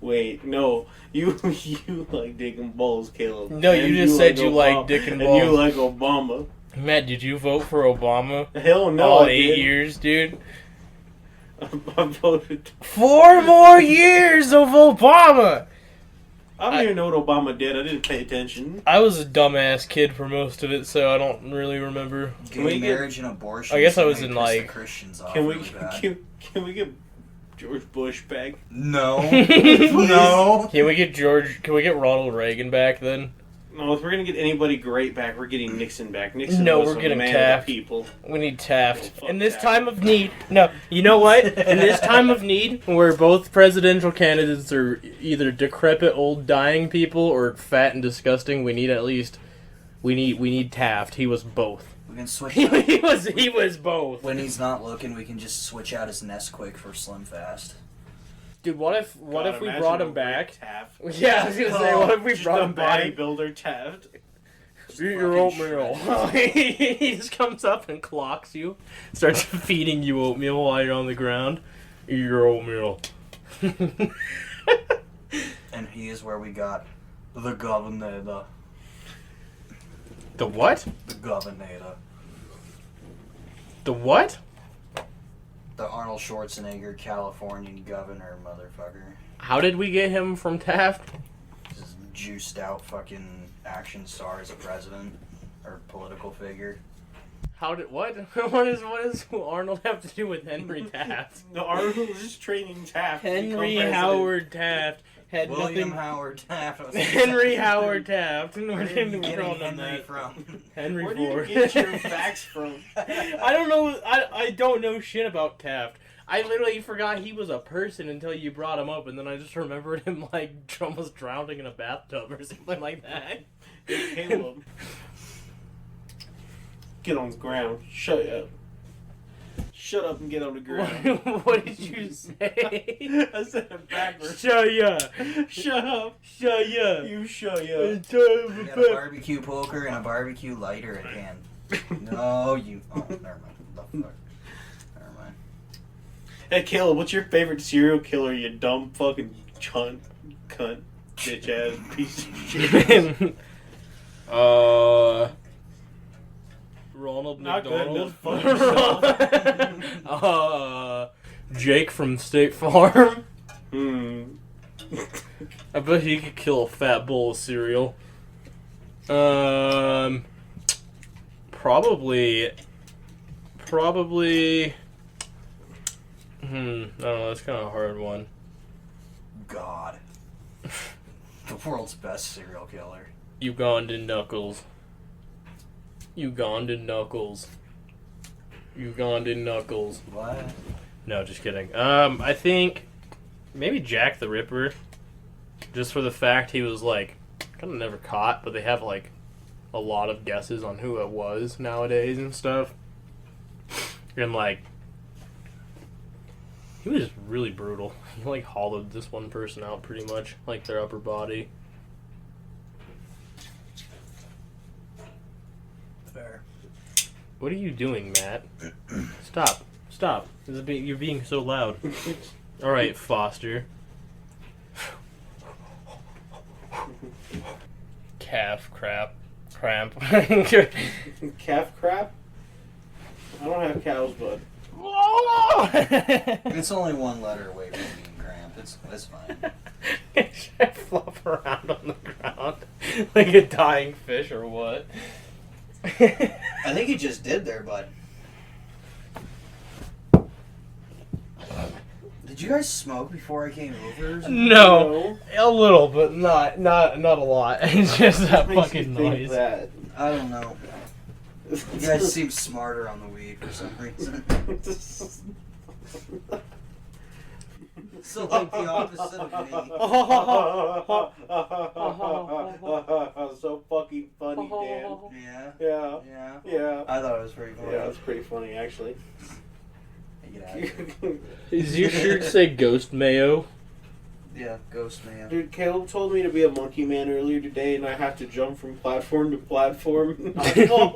Wait, no. You like dick and balls, Caleb. No, you And just said you Obama, like dick and And balls. you like Obama. Matt, did you vote for Obama? Hell no, All I 8 did. years, dude. I voted. 4 more years of Obama! I don't even know what Obama did. I didn't pay attention. I was a dumbass kid for most of it, so I don't really remember. Can we Gay get- marriage and abortion. I guess I so was they in, piss like- the Christians off Can we really bad. can we get George Bush back? No. No. Can we get Ronald Reagan back then? No, if we're gonna get anybody great back, we're getting Nixon back. Nixon No, was we're a getting man Taft. of the people. We need Taft. Oh, fuck In this Taft. time of need, no, you know what? In this time of need, where both presidential candidates are either decrepit, old, dying people or fat and disgusting, we need Taft. He was both. We can switch. he was both. When he's not looking, we can just switch out his Nesquik for Slim Fast. Dude, what if God, we imagine brought a him back? Rick Taft. Yeah, I was gonna say, what if we Just brought a him back? bodybuilder Taft. Eat your fucking oatmeal. He just comes up and clocks you, starts feeding you oatmeal while you're on the ground. Eat your oatmeal. And he is where we got the governor. The what? The governor. The what? The Arnold Schwarzenegger Californian governor, motherfucker. How did we get him from Taft? Just juiced out fucking action star as a president or political figure. How did what? What does Arnold have to do with Henry Taft? No, Arnold was just training Taft. to become Henry president. Howard Taft had William nothing. Howard Taft. Henry Howard Taft. Where did we Getting call him Henry that? from? Henry Where do you Ford. get your facts from? I don't know. I don't know shit about Taft. I literally forgot he was a person until you brought him up, and then I just remembered him like almost drowning in a bathtub or something like that. Hey, Caleb. Get on the ground. Shut up. Shut up and get on the ground. What did you say? I said it backwards. Shut ya! Shut up. Shut ya! You shut up. We got a barbecue poker and a barbecue lighter at hand. No, you. Oh, never mind. What the fuck? Never mind. Hey, Caleb, what's your favorite serial killer, you dumb fucking cunt, bitch ass piece of shit? Ronald Not good McDonald. Jake from State Farm. I bet he could kill a fat bowl of cereal. Probably. I don't know. That's kind of a hard one. God. The world's best serial killer. Ugandan Knuckles. Ugandan Knuckles. Ugandan Knuckles. What? No, just kidding. I think maybe Jack the Ripper. Just for the fact he was like kind of never caught, but they have like a lot of guesses on who it was nowadays and stuff. And like he was really brutal. He like hollowed this one person out pretty much, like their upper body. Fair. What are you doing, Matt? Stop. Stop. You're being so loud. All right, Foster. Calf crap. Cramp. Calf crap? I don't have cows, bud. It's only one letter away from being cramped. It's fine. Should I flop around on the ground like a dying fish or what? I think you just did there, bud. Did you guys smoke before I came over? Or something? No, a little, but not a lot. It's just that What makes fucking you think noise. that? I don't know. You guys seem smarter on the weed for some reason. So like the opposite of me. So fucking funny, Dan. Yeah. Yeah. Yeah. Yeah. I thought it was pretty funny. Yeah, it's pretty funny, actually. Get out of here. Does your shirt say Ghost Mayo? Yeah, Ghost Man. Dude, Caleb told me to be a monkey man earlier today, and I have to jump from platform to platform. I don't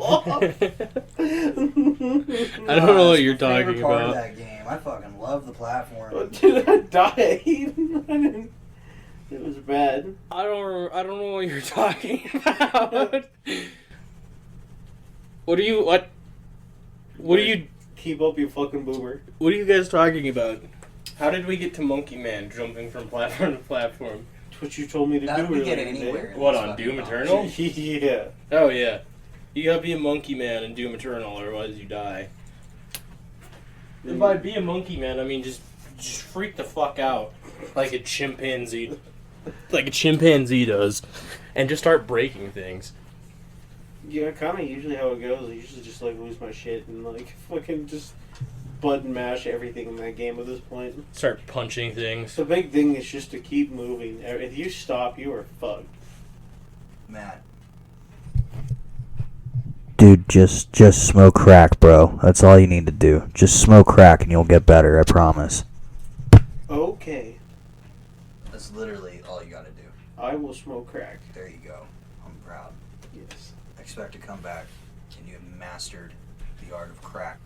know what you're talking Favorite part of about. that game. I fucking love the platform. Dude, I died. It was bad. I don't know what you're talking about. What do you Keep up, you fucking boomer. What are you guys talking about? How did we get to Monkey Man jumping from platform to platform? That's what you told me to How do. did we get earlier today. anywhere? What, on Doom Eternal? Yeah. Oh yeah. You gotta be a Monkey Man in Doom Eternal, otherwise you die. And by be a Monkey Man, I mean just freak the fuck out. Like a chimpanzee. Like a chimpanzee does. And just start breaking things. Yeah, kind of usually how it goes. I usually just like lose my shit and like fucking just button mash everything in that game at this point. Start punching things. The big thing is just to keep moving. If you stop, you are fucked. Matt. Dude, just smoke crack, bro. That's all you need to do. Just smoke crack and you'll get better, I promise. Okay. That's literally all you gotta do. I will smoke crack. There you go. I'm proud. Yes. Expect to come back and you have mastered the art of crack.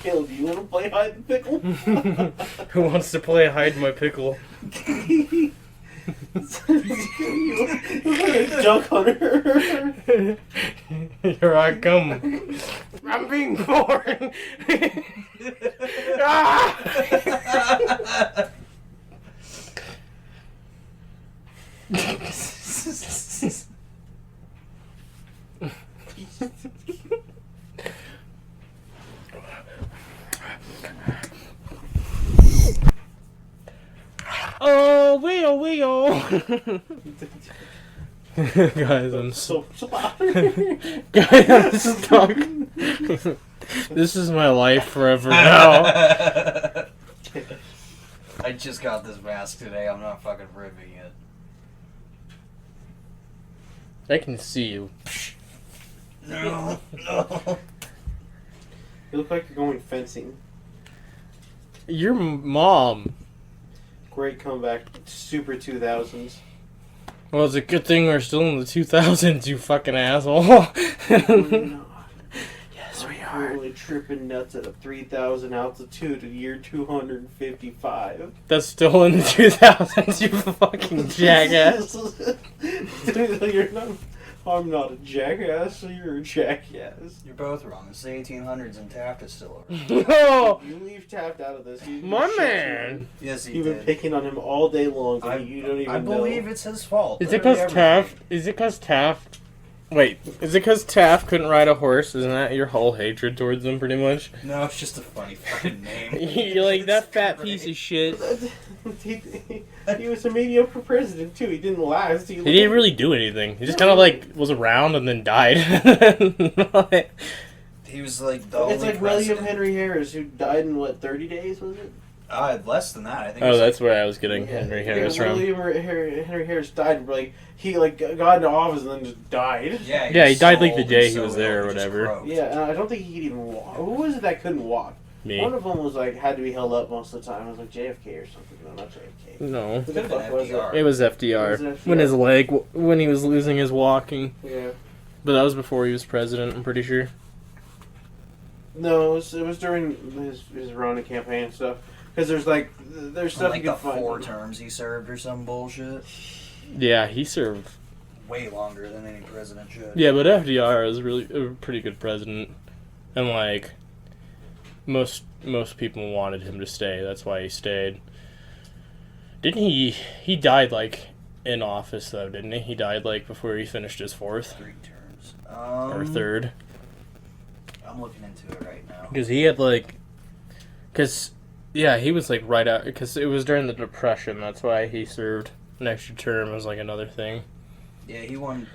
Caleb, do you want to play hide and pickle? Who wants to play hide my pickle? You like a duck hunter. Here I come. I'm being born. Ah! Oh, wheel. Guys, I'm So Guys, I'm stuck. This is my life forever now. I just got this mask today. I'm not fucking ripping it. I can see you. No. You look like you're going fencing. Your mom. Great comeback. Super 2000s. Well, it's a good thing we're still in the 2000s, you fucking asshole. Yes, we are. Currently tripping nuts at a 3,000 altitude in year 255. That's still in the 2000s, you fucking jackass. You're not, I'm not a jackass, you're a jackass. You're both wrong. It's the 1800s and Taft is still over. No! You leave Taft out of this. My man! Yes, he You've been did. picking on him all day long, and you don't even I know. believe it's his fault. Is it Literally because everything. Taft... Is it because Taft... Wait, is it because Taft couldn't ride a horse? Isn't that your whole hatred towards him, pretty much? No, it's just a funny fucking name. You're like, that fat piece of shit. He was a mediocre president, too. He didn't last. He didn't really do anything. He just kind of, like, was around and then died. He was like the only It's like president. William Henry Harris, who died in, what, 30 days, was it? Less than that, I think. Oh, that's where I was getting Henry Harris from. William Henry Harris died, like, he, like, got into office and then just died. Yeah, Yeah, he was died, so like, the old day and he so was there ill, or he just whatever. croaked. Yeah, and I don't think he could even walk. Who was it that couldn't walk? Me. One of them was, like, had to be held up most of the time. It was, like, JFK or something. No, not JFK. No. Who the Could've been fuck was it? FDR. It was FDR. It was FDR. When his leg... When he was losing his walking. Yeah. But that was before he was president, I'm pretty sure. No, it was during his running campaign and stuff. Because there's stuff Like you the can find. 4 terms he served or some bullshit. Yeah, he served... Way longer than any president should. Yeah, but FDR is really a pretty good president. And, like... Most people wanted him to stay. That's why he stayed. Didn't he died, like, in office, though, didn't he? He died, like, before he finished his 4th? 3 terms. Or 3rd. I'm looking into it right now. Because he had, like... Because, yeah, he was, like, right out... Because it was during the Depression. That's why he served an extra term as, like, another thing. Yeah, he won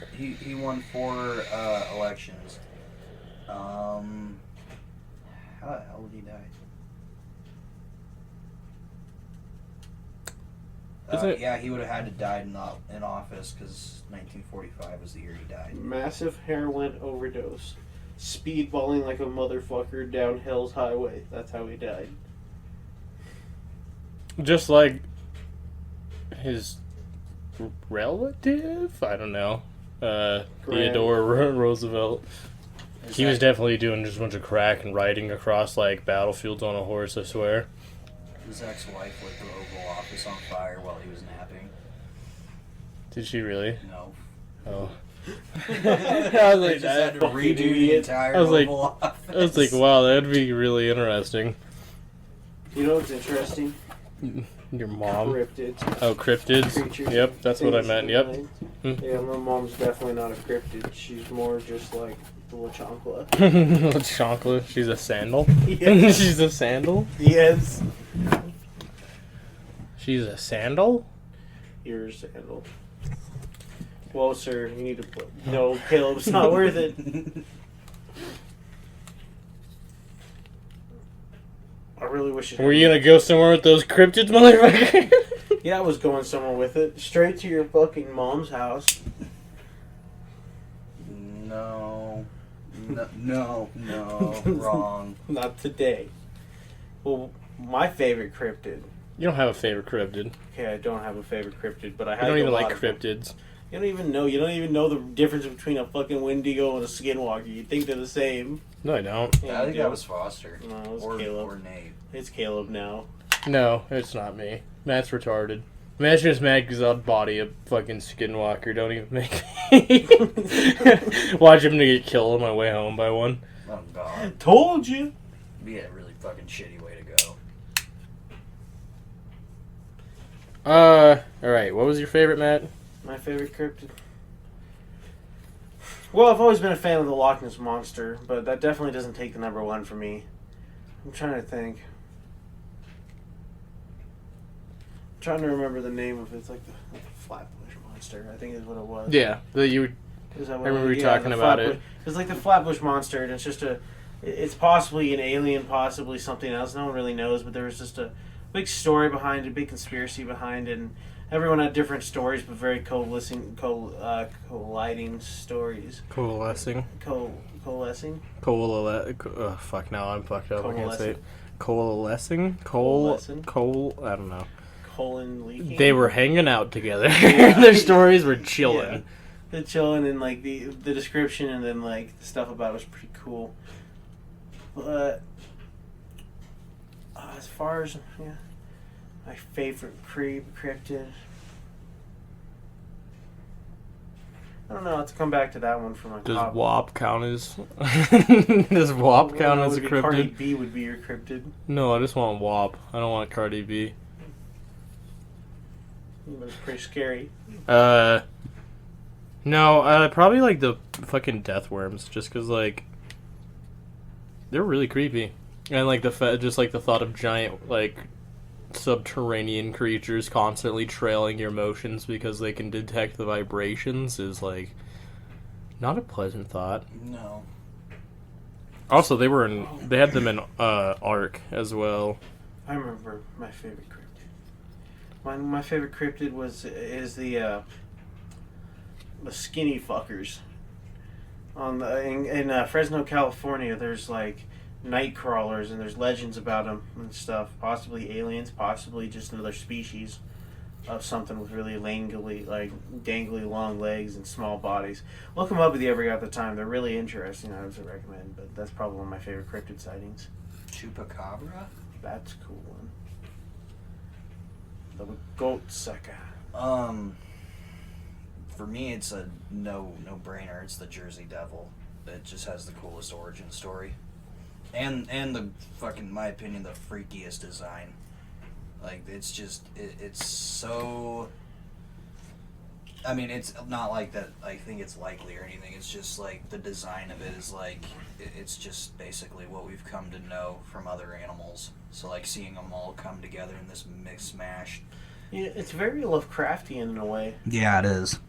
4 elections. How the hell did he die? Yeah, he would have had to die in office because 1945 was the year he died. Massive heroin overdose. Speedballing like a motherfucker down Hell's Highway. That's how he died. Just like his relative? I don't know. Theodore Roosevelt. He was definitely doing just a bunch of crack and riding across, like, battlefields on a horse, I swear. His ex-wife lit the Oval Office on fire while he was napping. Did she really? No. Oh. I was like, just had to redo the entire Oval Office. I was like, wow, that'd be really interesting. You know what's interesting? Your mom? Cryptids. Oh, cryptids? Creatures. Yep, that's what I meant, yep. Yeah, my mom's definitely not a cryptid. She's more just like the LaChancla. LaChancla? She's a sandal? Yes. She's a sandal? Yes. She's a sandal? You're a sandal. Well, sir, you need to put... No, Caleb, it's not worth it. I really wish it... Were you gonna go somewhere with those cryptids, motherfucker? Yeah, I was going somewhere with it. Straight to your fucking mom's house. No, wrong. Not today. Well, my favorite cryptid... You don't have a favorite cryptid. Okay, I don't have a favorite cryptid, but I have. You don't even a like lot of them. cryptids. You don't even know. You don't even know the difference between a fucking Wendigo and a Skinwalker. You think they're the same. No, I don't. Yeah, I think that was Foster. No, it was or Caleb. Or Nate. It's Caleb now. No, it's not me. Matt's retarded. Matt's just mad because I'll body a fucking Skinwalker. Don't even make me. Watch him to get killed on my way home by one. Oh, God. Told you. Be a really fucking shitty way to go. Alright, what was your favorite, Matt? My favorite cryptid. Well, I've always been a fan of the Loch Ness Monster, but that definitely doesn't take the number one for me. I'm trying to think. I'm trying to remember the name of it. It's like the Flatbush Monster, I think is what it was. Yeah, Is that what I remember you talking about it. It's like the Flatbush Monster, and it's just it's possibly an alien, possibly something else. No one really knows, but there was just a big story behind it, big conspiracy behind it, and everyone had different stories, but very colliding stories. Coalescing. Coalescing? Fuck, now I'm fucked up. I can't say it. Coalescing? Coalescing? I don't know. Colon leaking? They were hanging out together. Their stories were chilling. Yeah. They're chilling, and like the description and then like the stuff about it was pretty cool. But as far as my favorite cryptid, I don't know. Let's come back to that one for my Does top. WAP count as? Does WAP count as a cryptid? Cardi B would be your cryptid. No, I just want WAP. I don't want Cardi B. But it's pretty scary. No, probably like the fucking death worms, just because like they're really creepy, and like just like the thought of giant like subterranean creatures constantly trailing your motions because they can detect the vibrations is like not a pleasant thought. No. Also, they had them in Ark as well. I remember my favorite cryptid. My favorite cryptid is the skinny fuckers. In Fresno, California, there's like night crawlers, and there's legends about them and stuff. Possibly aliens, possibly just another species of something with really dangly long legs and small bodies. Look them up if you ever got the time. They're really interesting. I would recommend, but that's probably one of my favorite cryptid sightings. Chupacabra? That's a cool one. The goat sucker. For me, it's a no-brainer. It's the Jersey Devil. It just has the coolest origin story, and the fucking, in my opinion, the freakiest design. Like, it's just, it's so... I mean, it's not like that I think it's likely or anything. It's just, like, the design of it is, like, it's just basically what we've come to know from other animals. So, like, seeing them all come together in this mix-mash. Yeah, it's very Lovecraftian in a way. Yeah, it is.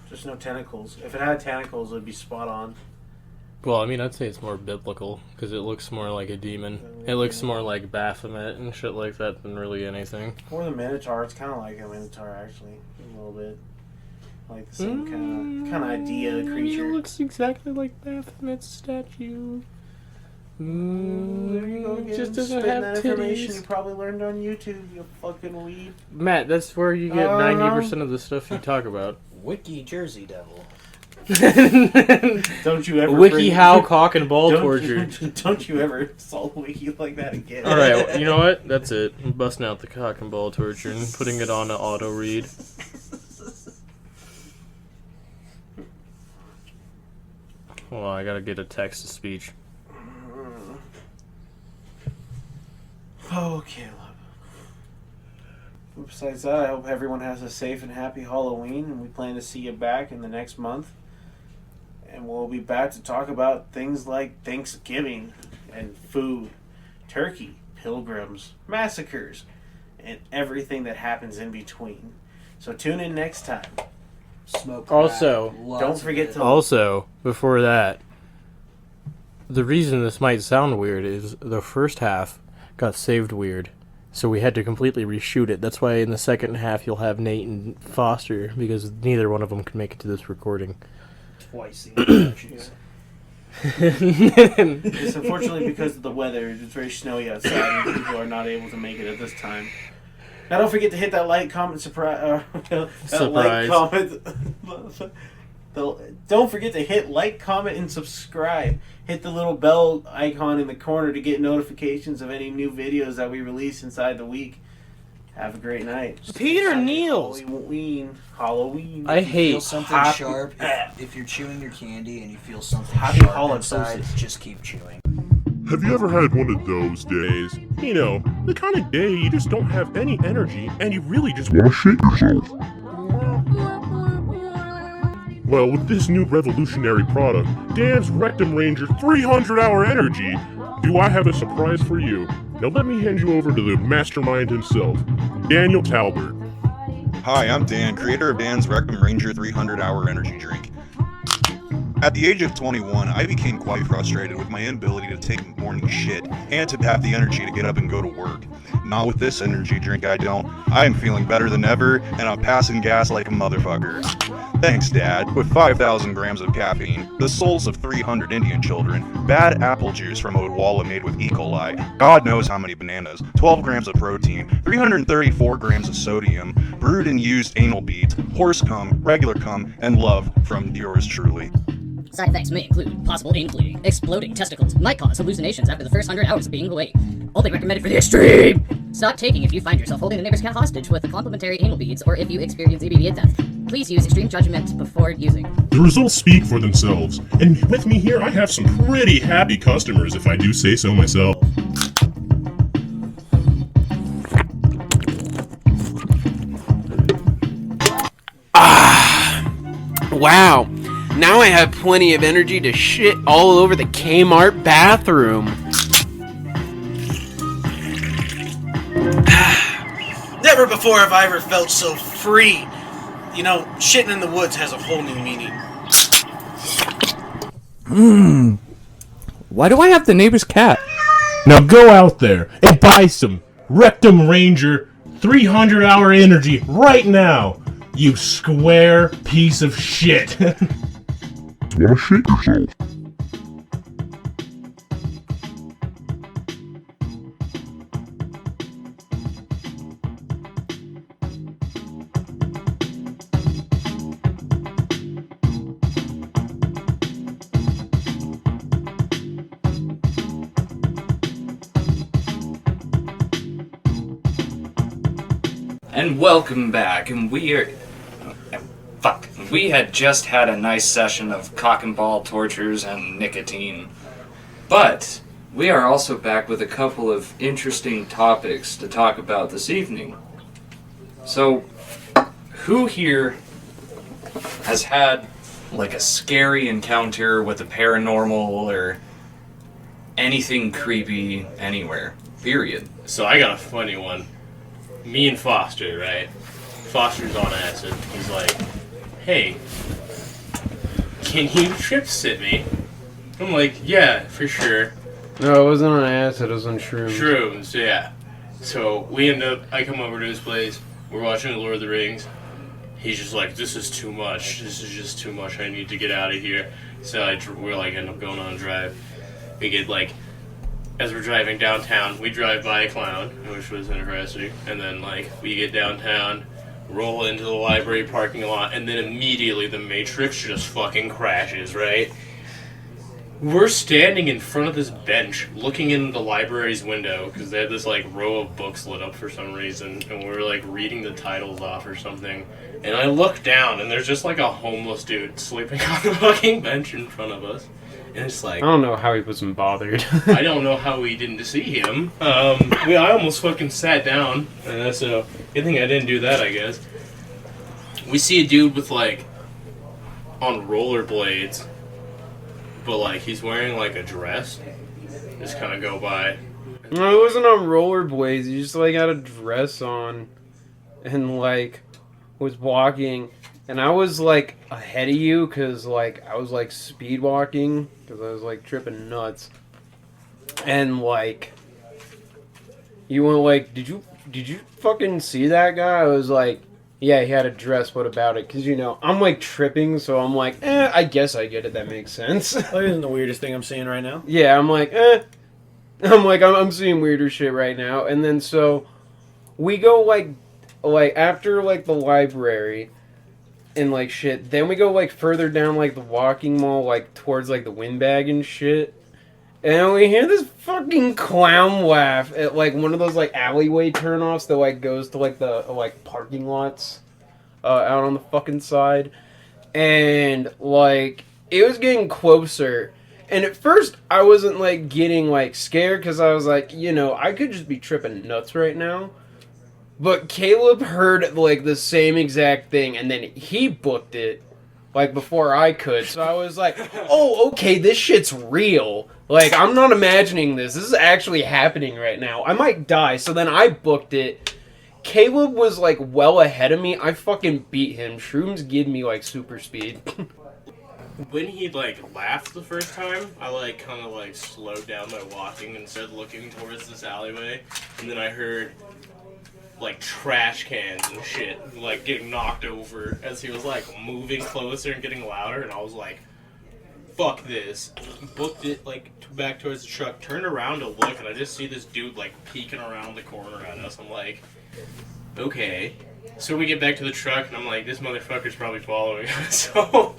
Just no tentacles. If it had tentacles, it would be spot on. Well, I mean, I'd say it's more biblical, because it looks more like a demon. It looks more like Baphomet and shit like that than really anything. Or the Minotaur. It's kind of like a Minotaur, actually. A little bit. Like the same kind of idea, creature. It looks exactly like Baphomet's statue. There you go again. Just doesn't Spitting have that information titties. you probably learned on YouTube, you fucking weeb. Matt, that's where you get 90% of the stuff you talk about. Wiki Jersey Devil. Don't you ever Wiki how cock and ball torture. Don't you ever assault Wiki like that again. Alright, well, you know what? That's it. I'm busting out the cock and ball torture and putting it on an auto read. Well, I gotta get a text to speech. Oh, Caleb. Besides that, I hope everyone has a safe and happy Halloween, and we plan to see you back in the next month. And we'll be back to talk about things like Thanksgiving and food, turkey, pilgrims, massacres, and everything that happens in between. So tune in next time. Smoke crack, Also, don't forget to... Also, before that, the reason this might sound weird is the first half got saved weird. So we had to completely reshoot it. That's why in the second half you'll have Nate and Foster, because neither one of them can make it to this recording. Twice the introductions. It's unfortunately because of the weather. It's very snowy outside, and people are not able to make it at this time. Now don't forget to hit that like, comment, surprise. Surprise. Like, comment. Don't forget to hit like, comment, and subscribe. Hit the little bell icon in the corner to get notifications of any new videos that we release inside the week. Have a great night. Peter Niels. Halloween. I Feel hate something happy- sharp. If you're chewing your candy and you feel something Happy sharp Hollow inside, Toast. just keep chewing. Have you ever had one of those days? You know, the kind of day you just don't have any energy and you really just want to shit yourself. Well, with this new revolutionary product, Dan's Rectum Ranger 300-hour energy, do I have a surprise for you. Now let me hand you over to the mastermind himself, Daniel Talbert. Hi, I'm Dan, creator of Dan's Rectum Ranger 300-hour energy drink. At the age of 21, I became quite frustrated with my inability to take morning shit and to have the energy to get up and go to work. Not with this energy drink, I don't. I am feeling better than ever, and I'm passing gas like a motherfucker. Thanks, Dad. With 5,000 grams of caffeine, the souls of 300 Indian children, bad apple juice from Odwalla made with E. coli, God knows how many bananas, 12 grams of protein, 334 grams of sodium, brewed and used anal beads, horse cum, regular cum, and love from yours truly. Side effects may include possible anal bleeding, exploding testicles, might cause hallucinations after the first 100 hours of being awake. Only recommended for the extreme! Stop taking if you find yourself holding a neighbor's cat hostage with complimentary anal beads or if you experience immediate death. Please use extreme judgment before using. The results speak for themselves, and with me here I have some pretty happy customers if I do say so myself. Wow, now I have plenty of energy to shit all over the Kmart bathroom. Never before have I ever felt so free. You know, shitting in the woods has a whole new meaning. Why do I have the neighbor's cat? Now go out there and buy some Rectum Ranger 300-hour energy right now, you square piece of shit. Wanna shit yourself? And welcome back, and we had just had a nice session of cock and ball tortures and nicotine. But we are also back with a couple of interesting topics to talk about this evening. So, who here has had like a scary encounter with the paranormal or anything creepy anywhere? Period. So I got a funny one. Me and Foster, right? Foster's on acid. He's like, hey, can you trip sit me? I'm like, yeah, for sure. No, it wasn't on acid, it was on shrooms. Shrooms, yeah. So I come over to his place, we're watching Lord of the Rings. He's just like, this is too much. This is just too much. I need to get out of here. So we're like, end up going on a drive. We get like, as we're driving downtown, we drive by a clown, which was interesting. And then like, we get downtown, roll into the library parking lot, and then immediately the Matrix just fucking crashes, right? We're standing in front of this bench, looking in the library's window, because they had this, like, row of books lit up for some reason, and we were, like, reading the titles off or something. And I look down, and there's just, like, a homeless dude sleeping on the fucking bench in front of us. And it's like... I don't know how he wasn't bothered. I don't know how we didn't see him. I almost fucking sat down, and so good thing I didn't do that, I guess. We see a dude with, like, on rollerblades, but, like, he's wearing, like, a dress. Just kind of go by. No, it wasn't on rollerblades. He just, like, had a dress on and, like, was walking. And I was, like, ahead of you because, like, I was, like, speed walking because I was, like, tripping nuts. And, like, you went, like, did you fucking see that guy? I was like, yeah, he had a dress, what about it? Because, you know, I'm, like, tripping, so I'm like, I guess I get it, that makes sense. That isn't the weirdest thing I'm seeing right now. Yeah, I'm like, I'm seeing weirder shit right now. And then, so, we go, like, after, like, the library and, like, shit, then we go, like, further down, like, the walking mall, like, towards, like, the windbag and shit. And we hear this fucking clown laugh at, like, one of those, like, alleyway turnoffs that, like, goes to, like, the, like, parking lots out on the fucking side. And, like, it was getting closer. And at first, I wasn't, like, getting, like, scared because I was like, you know, I could just be tripping nuts right now. But Caleb heard, like, the same exact thing, and then he booked it, like, before I could. So I was like, oh, okay, this shit's real. Like, I'm not imagining this. This is actually happening right now. I might die. So then I booked it. Caleb was, like, well ahead of me. I fucking beat him. Shrooms give me, like, super speed. When he, like, laughed the first time, I, like, kind of, like, slowed down my walking and started looking towards this alleyway. And then I heard, like, trash cans and shit, like, getting knocked over as he was, like, moving closer and getting louder. And I was like, fuck this. Booked it, like, back towards the truck, turned around to look, and I just see this dude, like, peeking around the corner at us. I'm like, okay. So we get back to the truck, and I'm like, this motherfucker's probably following us. So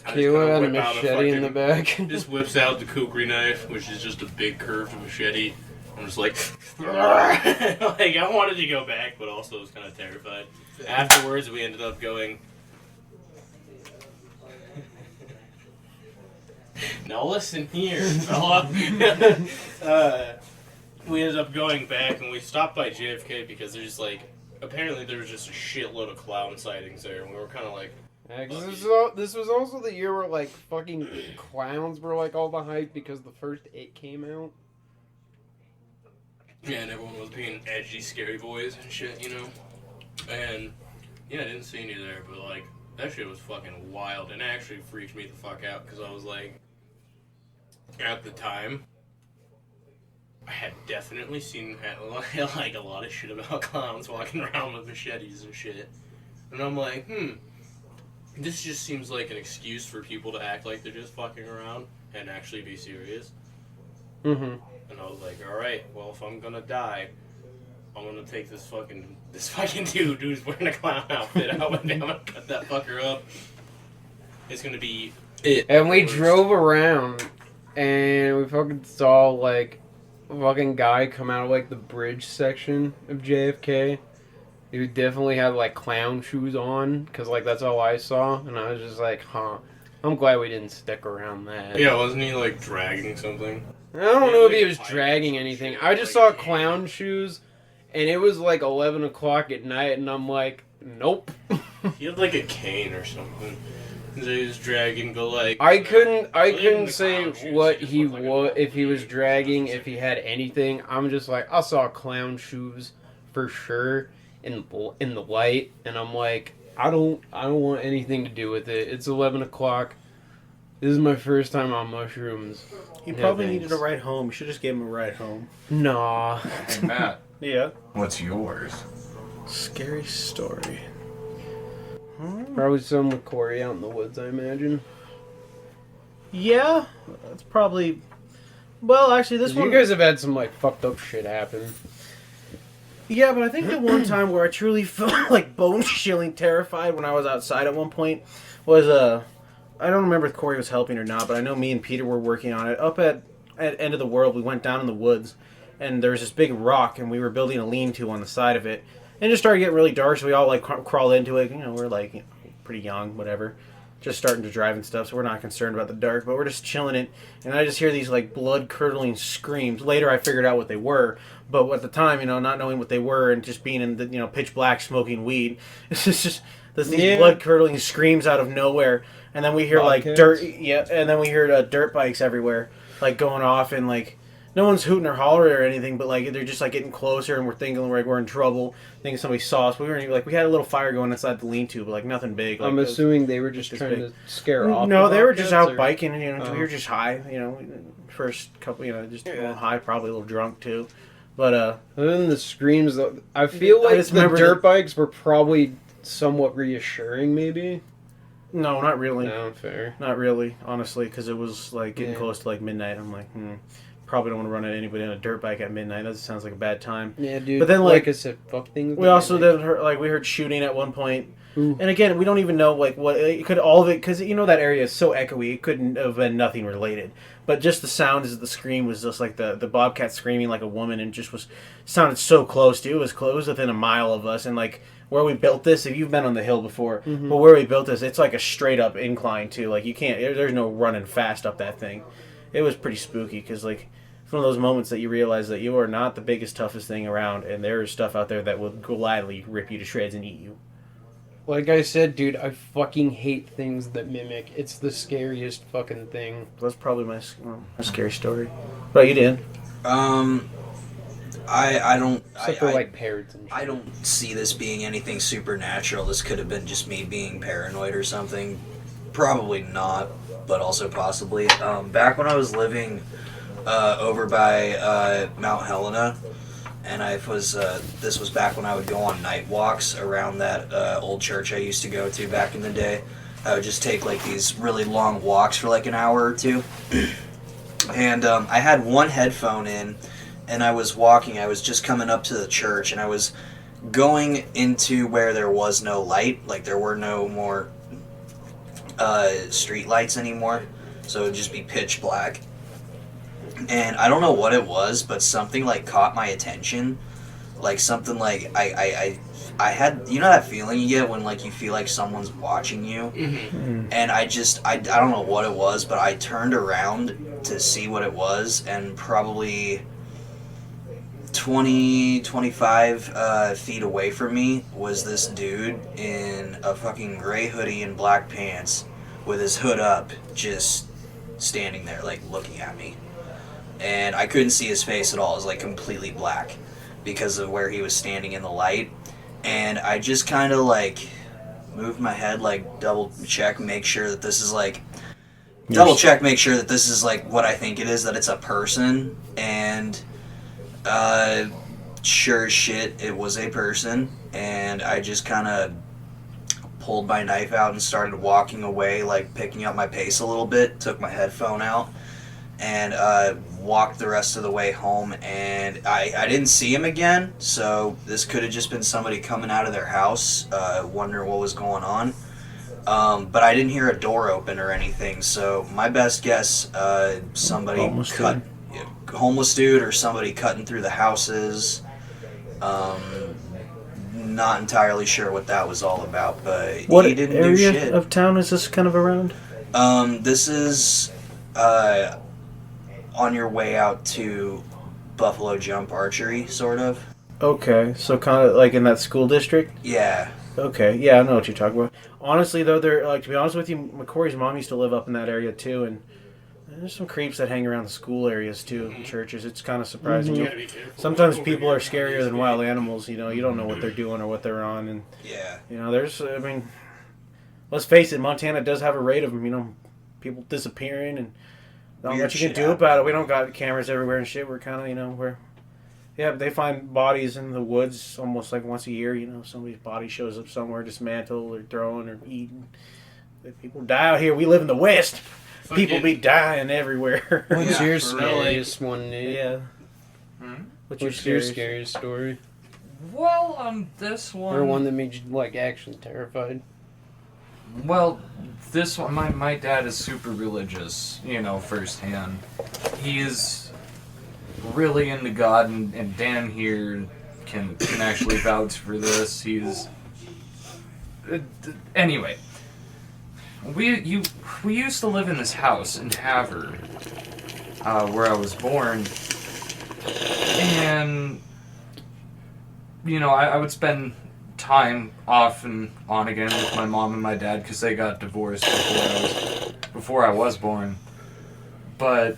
Caleb had a machete in the back. Just whips out the kukri knife, which is just a big curved machete. I'm just like, like, I wanted to go back, but also was kind of terrified. Afterwards, we ended up going... Now listen here, fella. We ended up going back, and we stopped by JFK because there's, like, apparently there was just a shitload of clown sightings there, and we were kind of like... Yeah, this was also the year where, like, fucking clowns were, like, all the hype because the first It came out. Yeah, and everyone was being edgy, scary boys and shit, you know? And, yeah, I didn't see any there, but, like, that shit was fucking wild, and it actually freaked me the fuck out, because I was like... At the time, I had definitely seen, like, a lot of shit about clowns walking around with machetes and shit. And I'm like, this just seems like an excuse for people to act like they're just fucking around and actually be serious. Mm-hmm. And I was like, alright, well, if I'm gonna die, I'm gonna take this fucking dude who's wearing a clown outfit out and I'm gonna cut that fucker up. It's gonna be it. And we drove around, and we fucking saw, like, a fucking guy come out of, like, the bridge section of JFK. He definitely had, like, clown shoes on, because, like, that's all I saw. And I was just like, huh. I'm glad we didn't stick around that. Yeah, wasn't he, like, dragging something? I don't Yeah, know if like he a was pipe dragging or some anything. shit, I just like saw a clown shoes, and it was like 11 o'clock at night, and I'm like, nope. He had like a cane or something. That he was dragging, but like I couldn't the say clown shoes, what just he looked like a was, if he was dude. dragging, if he had anything. I'm just like, I saw clown shoes for sure in the light, and I'm like, I don't want anything to do with it. It's 11 o'clock. This is my first time on mushrooms. He No probably thanks. needed a ride home. You should just give him a ride home. Nah. Hey, Matt, Yeah. what's yours? Scary story. Probably some with Corey out in the woods, I imagine. Yeah, that's probably. Well, actually, this You one. guys have had some like fucked up shit happen. Yeah, but I think the one time where I truly felt like bone chilling terrified when I was outside at one point was I don't remember if Corey was helping or not, but I know me and Peter were working on it. Up at End of the World, we went down in the woods, and there was this big rock, and we were building a lean-to on the side of it. And it just started getting really dark, so we all like crawled into it. You know, we're like pretty young, whatever, just starting to drive and stuff, so we're not concerned about the dark. But we're just chilling it, and I just hear these like blood-curdling screams. Later, I figured out what they were, but at the time, you know, not knowing what they were and just being in the pitch black smoking weed, it's just there's these blood-curdling screams out of nowhere, and then we hear like dirt, and then we hear dirt bikes everywhere, like going off, and like. No one's hooting or hollering or anything, but like they're just like getting closer, and we're thinking like we're in trouble, thinking somebody saw us. We weren't even, like we had a little fire going inside the lean-to, but like nothing big. Like, I'm assuming they were just trying to scare off. No, they were just out Bobcats, or- biking, and we were just high. First couple, just a little high, probably a little drunk too. But other than the screams, though, I feel like just the remember dirt bikes were probably somewhat reassuring. Maybe. no, not really. No, fair. Not really, honestly, because it was like getting Yeah. close to like midnight. I'm like, probably don't want to run into anybody on a dirt bike at midnight. That sounds like a bad time. Yeah, dude. But then, like I said, fuck things. We also did we heard shooting at one point. Ooh. And again, we don't even know like what it could all of it because that area is so echoey. It couldn't have been nothing related. But just the sound as the scream was just like the bobcat screaming like a woman, and just sounded so close. Dude, it was close within a mile of us, and like where we built this. If you've been on the hill before, but where we built this, it's like a straight up incline too. Like you can't. There's no running fast up that thing. It was pretty spooky because like. It's one of those moments that you realize that you are not the biggest, toughest thing around, and there is stuff out there that will gladly rip you to shreds and eat you. Like I said, dude, I fucking hate things that mimic. It's the scariest fucking thing. That's probably my scary story. But you did. I don't. Except for like parrots and shit. I don't see this being anything supernatural. This could have been just me being paranoid or something. Probably not, but also possibly. Back when I was living over by Mount Helena, and this was back when I would go on night walks around that old church I used to go to back in the day. I would just take like these really long walks for like an hour or two, and I had one headphone in, and I was walking. I was just coming up to the church, and I was going into where there was no light, like there were no more street lights anymore, so it would just be pitch black. And I don't know what it was, but something like caught my attention, like something like I had, you know that feeling you get when like you feel like someone's watching you, and I don't know what it was, but I turned around to see what it was, and probably 25 feet away from me was this dude in a fucking gray hoodie and black pants with his hood up, just standing there like looking at me. And I couldn't see his face at all. It was like completely black because of where he was standing in the light. And I just kind of like moved my head, like double check, make sure that this is like make sure that this is like what I think it is, that it's a person. And sure as shit, it was a person. And I just kind of pulled my knife out and started walking away, like picking up my pace a little bit, took my headphone out, and walked the rest of the way home. And I didn't see him again, so this could have just been somebody coming out of their house, wondering what was going on. But I didn't hear a door open or anything, so my best guess, somebody homeless dude or somebody cutting through the houses. Not entirely sure what that was all about, but What he didn't do area shit. of town is this kind of around? This is on your way out to Buffalo Jump Archery, sort of. Okay, so kind of like in that school district? Yeah. Okay, yeah, I know what you're talking about. Honestly, though, they're like, to be honest with you, McCory's mom used to live up in that area too, and there's some creeps that hang around the school areas too, in churches. It's kind of surprising. Sometimes people are scarier than wild animals. You know, you don't know what they're doing or what they're on, and Yeah. you know, there's. I mean, let's face it, Montana does have a rate of them. You know, people disappearing and not Weird much you can shit do happens. about it. We don't got cameras everywhere and shit. We're kind of, you know, yeah, they find bodies in the woods almost like once a year. You know, somebody's body shows up somewhere, dismantled or thrown or eaten. People die out here. We live in the West. People be dying everywhere. What's Yeah, your for real. scariest one, Nate? Yeah. Hmm? What's What's your your scariest? scariest story? Well, on this one. Or one that made you, like, actually terrified? Well, this one, my dad is super religious, you know, firsthand. He is really into God, and Dan here can actually vouch for this. He's anyway. We used to live in this house in Havre, where I was born, and you know, I would spend time off and on again with my mom and my dad because they got divorced before I was born. But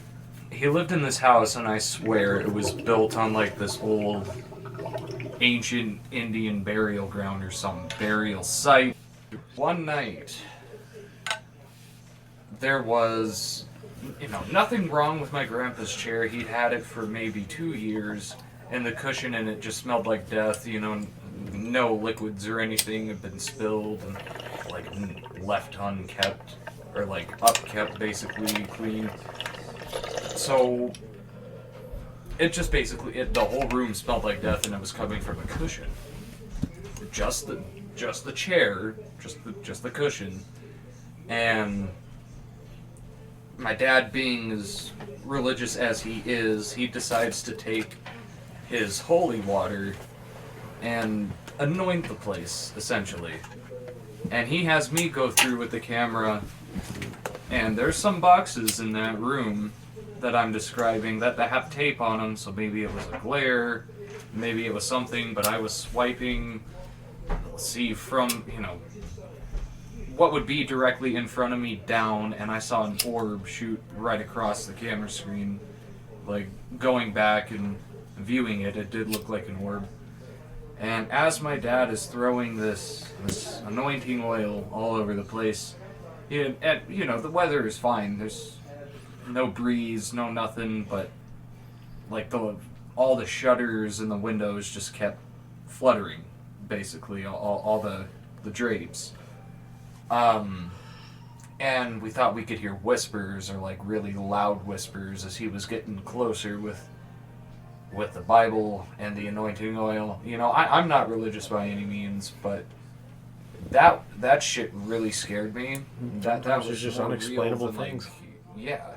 he lived in this house, and I swear it was built on like this old ancient Indian burial ground or some burial site. One night, there was, you know, nothing wrong with my grandpa's chair. He'd had it for maybe 2 years, and the cushion in it just smelled like death, you know. No liquids or anything had been spilled and like left unkept or like upkept, basically clean. So it just basically the whole room smelled like death, and it was coming from a cushion. Just the chair, just the cushion. And my dad, being as religious as he is, he decides to take his holy water and anoint the place, essentially. And he has me go through with the camera, and there's some boxes in that room that I'm describing that have tape on them, so maybe it was a glare, maybe it was something, but I was swiping, see, from, you know, what would be directly in front of me down, and I saw an orb shoot right across the camera screen. Like, going back and viewing it, it did look like an orb. And as my dad is throwing this anointing oil all over the place, and, you know, the weather is fine. There's no breeze, no nothing, but like all the shutters and the windows just kept fluttering, basically, all the drapes. And we thought we could hear whispers, or like really loud whispers, as he was getting closer with the Bible and the anointing oil. You know, I'm not religious by any means, but that shit really scared me. That was just more unexplainable real than, things. like, yeah.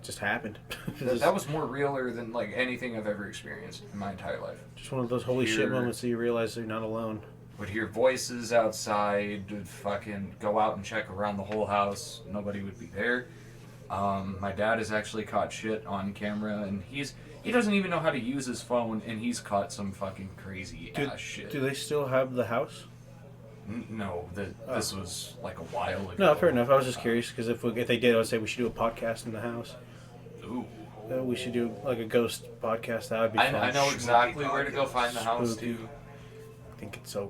Just happened. That was more realer than like anything I've ever experienced in my entire life. Just one of those holy shit moments that you realize you're not alone. Would hear voices outside, would fucking go out and check around the whole house. Nobody would be there. My dad has actually caught shit on camera, and he doesn't even know how to use his phone, and he's caught some fucking crazy ass shit. Do they still have the house? No, this was like a while ago. No, fair enough. I was just curious because if they did, I would say we should do a podcast in the house. Ooh. We should do like a ghost podcast. That would be fun. I know exactly where to go find the house Spooky. too. I think it's so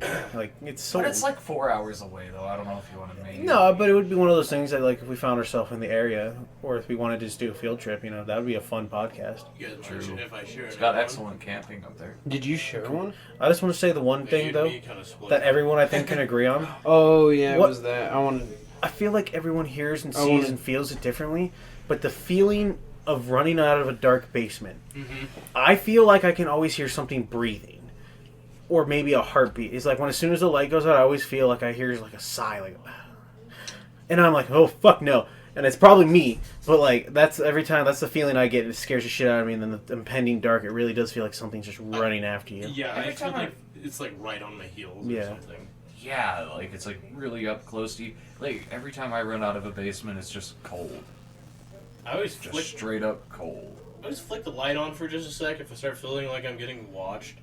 it's so. But it's like 4 hours away though. I don't know if you want to make. No, but it would be one of those things that, like, if we found ourselves in the area, or if we wanted to just do a field trip, you know, that would be a fun podcast. True. It's got excellent camping up there. Did you share one? I just want to say the one thing though that everyone I think can agree on. Oh yeah, What- it was that. I feel like everyone hears and I sees wanna- and feels it differently, but the feeling of running out of a dark basement, I feel like I can always hear something breathing, or maybe a heartbeat. It's like when as soon as the light goes out, I always feel like I hear like a sigh, like, and I'm like, oh fuck no, and it's probably me, but like that's every time that's the feeling I get. It scares the shit out of me, and then the impending dark, it really does feel like something's just running after you. Yeah, Every I feel time like it's like right on my heels or Yeah. something. Yeah, like it's like really up close to you. Like every time I run out of a basement, it's just cold. I always Just flick. straight up cold. I just flick the light on for just a sec if I start feeling like I'm getting watched.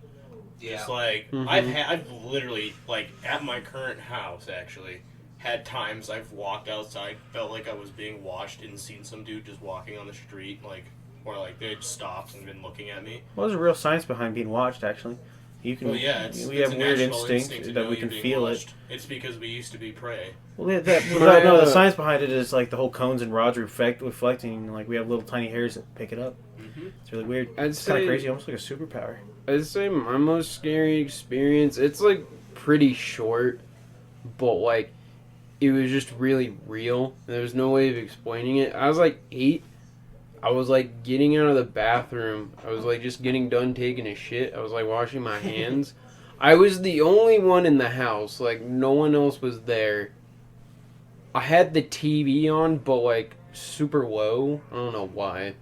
Yeah. Just like I've literally like at my current house actually had times I've walked outside, felt like I was being watched, and seen some dude just walking on the street, like, or like they'd stopped and been looking at me. Well, there's a real science behind being watched, actually. You can. Well, yeah, we it's have a weird natural instinct to that know we you're can being feel watched. it. It's because we used to be prey. Well, no, the science behind it is like the whole cones and rods reflecting. Like we have little tiny hairs that pick it up. Mm-hmm. It's really weird. I'd It's kind say- of crazy, almost like a superpower. I'd say my most scary experience, it's like pretty short, but like it was just really real. There was no way of explaining it. I was like 8. I was like getting out of the bathroom. I was like just getting done taking a shit. I was like washing my hands. I was the only one in the house. Like no one else was there. I had the TV on, but like super low. I don't know why.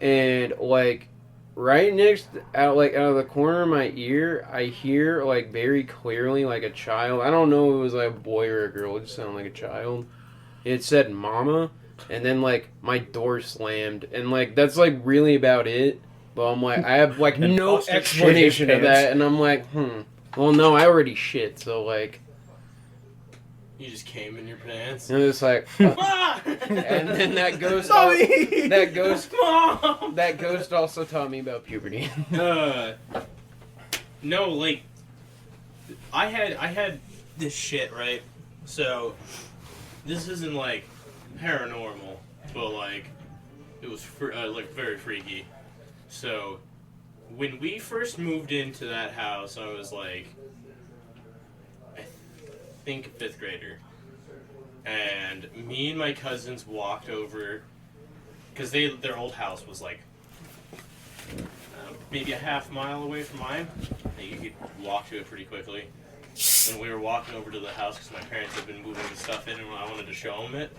And like right next out of the corner of my ear, I hear like very clearly like a child. I don't know if it was like a boy or a girl. It just sounded like a child. It said "mama," and then like my door slammed, and like that's like really about it. But I'm like, I have like And no Foster explanation shit of his that, and I'm like, well, no, I already shit, so like, You just came in your pants. and it's like, Ah! and then that ghost, Sorry! that ghost, Mom! that ghost also taught me about puberty. No, like I had this shit, right? So this isn't like paranormal, but like it was like very freaky. So when we first moved into that house, I was like, I think 5th grader, and me and my cousins walked over because their old house was like maybe a half mile away from mine. And you could walk to it pretty quickly. And we were walking over to the house because my parents had been moving the stuff in, and I wanted to show them it.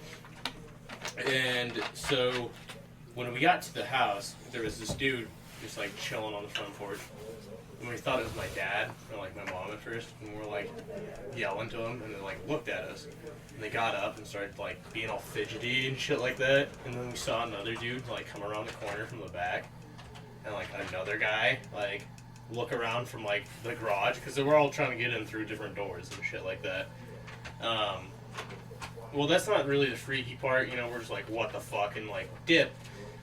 And so when we got to the house, there was this dude just like chilling on the front porch. And we thought it was my dad, or like my mom at first, and we were like yelling to him, and they like looked at us. And they got up and started like being all fidgety and shit like that. And then we saw another dude like come around the corner from the back, and like another guy like look around from like the garage, because they were all trying to get in through different doors and shit like that. Well, that's not really the freaky part, you know. We're just like, what the fuck, and like dip.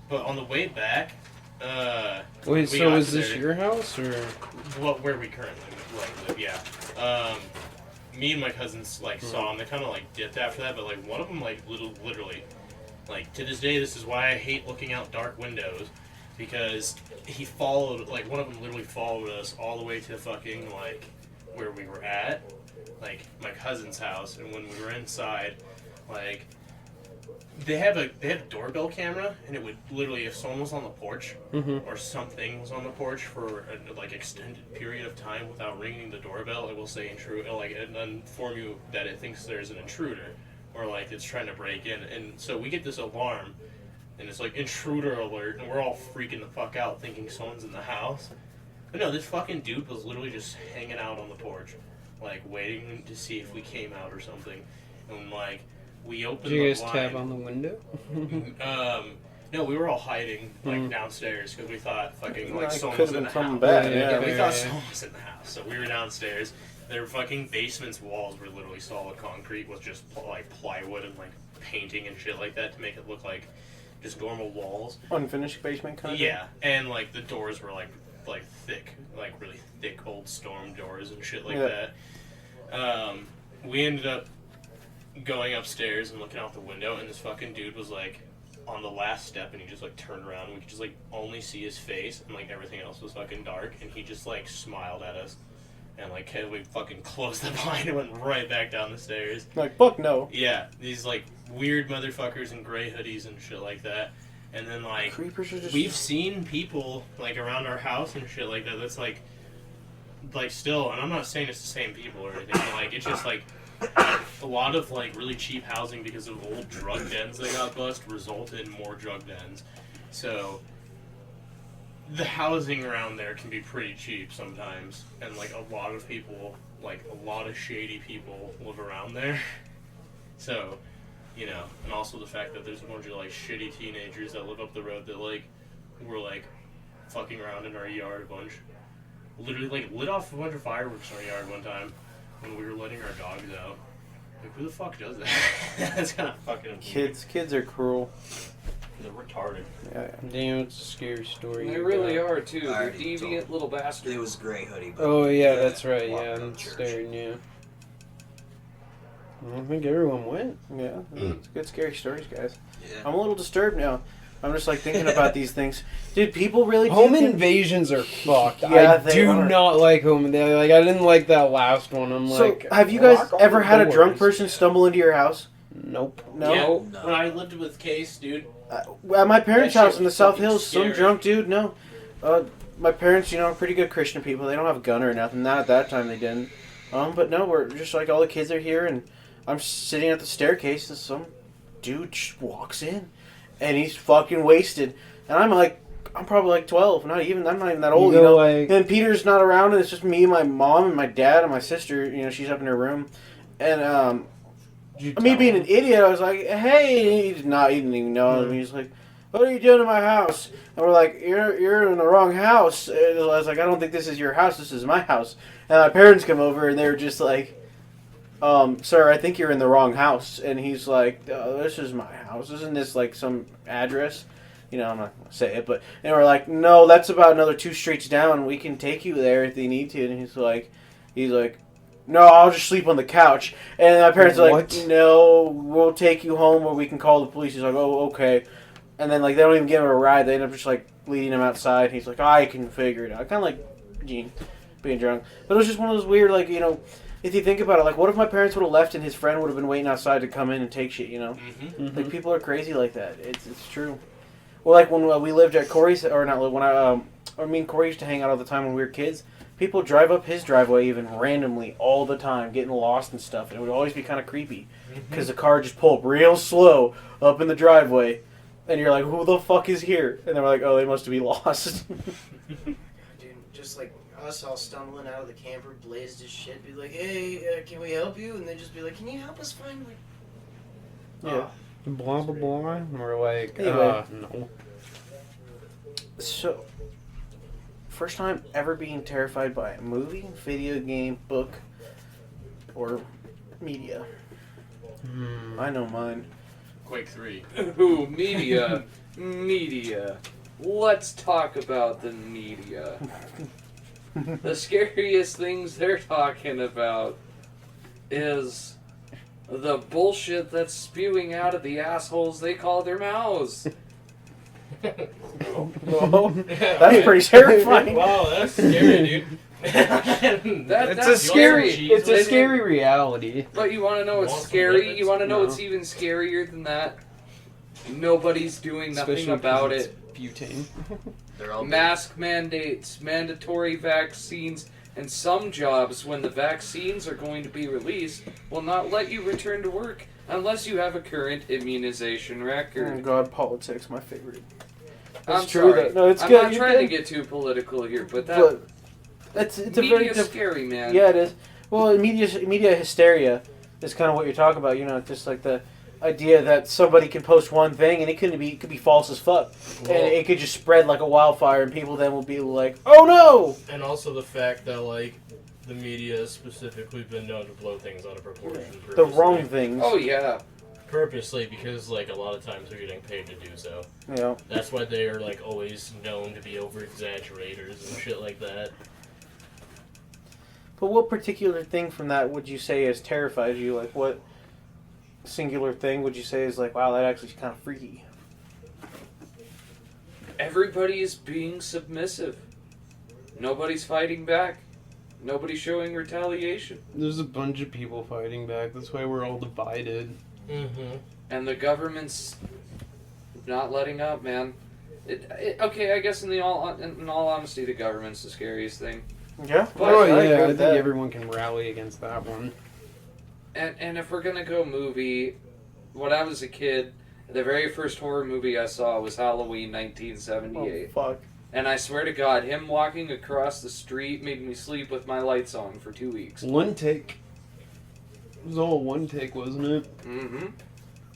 But on the way back, Wait, we so got is to this there- your house or? where we currently live, yeah. Me and my cousins like saw them. They kind of like dipped after that, but like one of them like literally, like to this day, this is why I hate looking out dark windows, because he followed, like one of them literally followed us all the way to fucking like where we were at, like my cousin's house, and when we were inside, like they have a doorbell camera, and it would literally, if someone was on the porch or something was on the porch for a like extended period of time without ringing the doorbell, it will say intrude, like it inform you that it thinks there's an intruder, or like it's trying to break in. And so we get this alarm, and it's like intruder alert, and we're all freaking the fuck out thinking someone's in the house. But no, this fucking dude was literally just hanging out on the porch, like waiting to see if we came out or something. And like we opened Did you guys the tap blind. on the window? No, we were all hiding like downstairs because we thought fucking like It someone could was have in been the something house. bad. Yeah, Yeah, We yeah, thought yeah. someone was in the house, so we were downstairs. Their fucking basement's walls were literally solid concrete with just like plywood and like painting and shit like that to make it look like just normal walls. Unfinished basement kind of. Yeah, and like the doors were like thick, like really thick old storm doors and shit like Yeah. that. We ended up going upstairs and looking out the window, and this fucking dude was like on the last step, and he just like turned around, and we could just like only see his face, and like everything else was fucking dark, and he just like smiled at us, and like we fucking closed the blind and went right back down the stairs. Like, fuck no. Yeah, these like weird motherfuckers in gray hoodies and shit like that. And then like Creepers are just. we've seen people like around our house and shit like that. That's like still, and I'm not saying it's the same people or anything. But, like it's just like a lot of like really cheap housing because of old drug dens that got bust result in more drug dens. So the housing around there can be pretty cheap sometimes, and like a lot of shady people live around there. So you know, and also the fact that there's a bunch of like shitty teenagers that live up the road that like were like fucking around in our yard a bunch. Literally like lit off a bunch of fireworks in our yard one time when we were letting our dogs out. Like, who the fuck does that? That's kind of fucking Kids are cruel. They're retarded. Yeah. Damn, it's a scary story. They really are too. I They're already deviant little bastards. It was Grey Hoodie. But Oh yeah, that's right. walked Yeah, out I'm of church. staring. Yeah. I don't think everyone went. Yeah. It's good scary stories, guys. Yeah. I'm a little disturbed now. I'm just like thinking about these things. Dude, people really do Home get- invasions are fucked. Yeah, I they do are. not like home invasions. Like I didn't like that last one. I'm So, like, have you guys lock all ever the had a drunk doors. person stumble into your house? Nope. No. Yeah, No. when I lived with Case, dude. At my parents' That shit house in the was South fucking Hills, some scary. drunk dude, no. My parents, you know, are pretty good Christian people. They don't have a gun or nothing. Not at that time they didn't. But no, we're just like all the kids are here, and I'm sitting at the staircase, and some dude just walks in, and he's fucking wasted. And I'm probably like 12. I'm not even that old, you know. Like, And Peter's not around, and it's just me, my mom, and my dad, and my sister. You know, she's up in her room, and me being an idiot, I was like, "Hey," he didn't even know. And he's like, "What are you doing in my house?" And we're like, "You're in the wrong house." And I was like, "I don't think this is your house. This is my house." And my parents come over, and they were just like, "Sir, I think you're in the wrong house." And he's like, "Oh, this is my house. Isn't this like some address?" You know, I'm not gonna say it, but and we're like, "No, that's about another 2 streets down. We can take you there if they need to." And he's like, "No, I'll just sleep on the couch." And my parents are like, What? "No, we'll take you home, or we can call the police." He's like, "Oh, okay." And then like they don't even give him a ride. They end up just like leading him outside. He's like, "I can figure it out." Kind of like Gene being drunk, but it was just one of those weird, like, you know, if you think about it, like, what if my parents would have left and his friend would have been waiting outside to come in and take shit? You know, Mm-hmm. like people are crazy like that. It's true. Well, like when we lived at Corey's, or not when me and Corey used to hang out all the time when we were kids. People drive up his driveway even randomly all the time, getting lost and stuff. And it would always be kind of creepy because the car just pull up real slow up in the driveway, and you're like, "Who the fuck is here?" And they're like, "Oh, they must be lost." Dude, just like us all stumbling out of the camper, blazed as shit, be like, "Hey, can we help you?" And they just be like, "Can you help us find like?" Yeah. blah blah blah. And we're like, Anyway. no. So, first time ever being terrified by a movie, video game, book, or media. I know mine. Quake 3. Ooh, media. Media. Let's talk about the media. The scariest things they're talking about is the bullshit that's spewing out of the assholes they call their mouths. Whoa, that's pretty terrifying. Wow, that's scary, dude. It's a scary. It's a scary reality. But you want to know what's Want some scary? lemons? You want to know No. what's even scarier than that? Nobody's doing nothing Especially about 'cause it. it's butane. They're all Mask mandates, mandatory vaccines, and some jobs, when the vaccines are going to be released, will not let you return to work unless you have a current immunization Oh record. God, politics, my favorite. I'm It's true, sorry. though. No, it's I'm good. not You're trying to good. get too political here, but that But it's a very media's scary, man. Yeah, it is. Well, media hysteria is kind of what you're talking about. You know, just like the idea that somebody can post one thing and it could be false as fuck, and it could just spread like a wildfire, and people then will be like, "Oh no!" And also the fact that, like, the media has specifically been known to blow things out of proportion. The purposely. wrong things. Oh, yeah. Purposely, because, like, a lot of times they're getting paid to do so. Yeah. That's why they are, like, always known to be over-exaggerators and shit like that. But what particular thing from that would you say has terrified you? Like, what singular thing would you say is like, wow, that actually is kind of freaky? Everybody is being submissive. Nobody's fighting back. Nobody's showing retaliation. There's a bunch of people fighting back. That's why we're all divided. Mm-hmm. And the government's not letting up, man. Okay, I guess in all honesty, the government's the scariest thing. Yeah. Oh I agree yeah, I with think that. everyone can rally against that one. And if we're gonna go movie, when I was a kid, the very first horror movie I saw was Halloween 1978. Oh, fuck. And I swear to God, him walking across the street made me sleep with my lights on for 2 weeks. One take. It was all one take, wasn't it? Mm-hmm.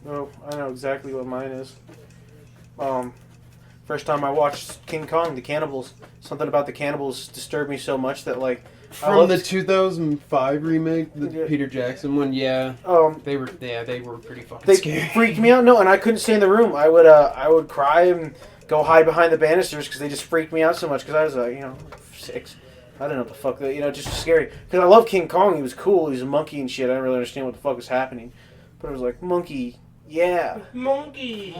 Oh, I know exactly what mine is. First time I watched King Kong, the cannibals. Something about the cannibals disturbed me so much that like From the 2005 remake, the Yeah. Peter Jackson one, yeah. They were pretty fucking they scary. freaked me out. No, and I couldn't stay in the room. I would cry and go hide behind the banisters because they just freaked me out so much. Because I was 6. I don't know what the fuck. Just scary. Because I love King Kong. He was cool. He was a monkey and shit. I didn't really understand what the fuck was happening. But it was like monkey, yeah, Monkey.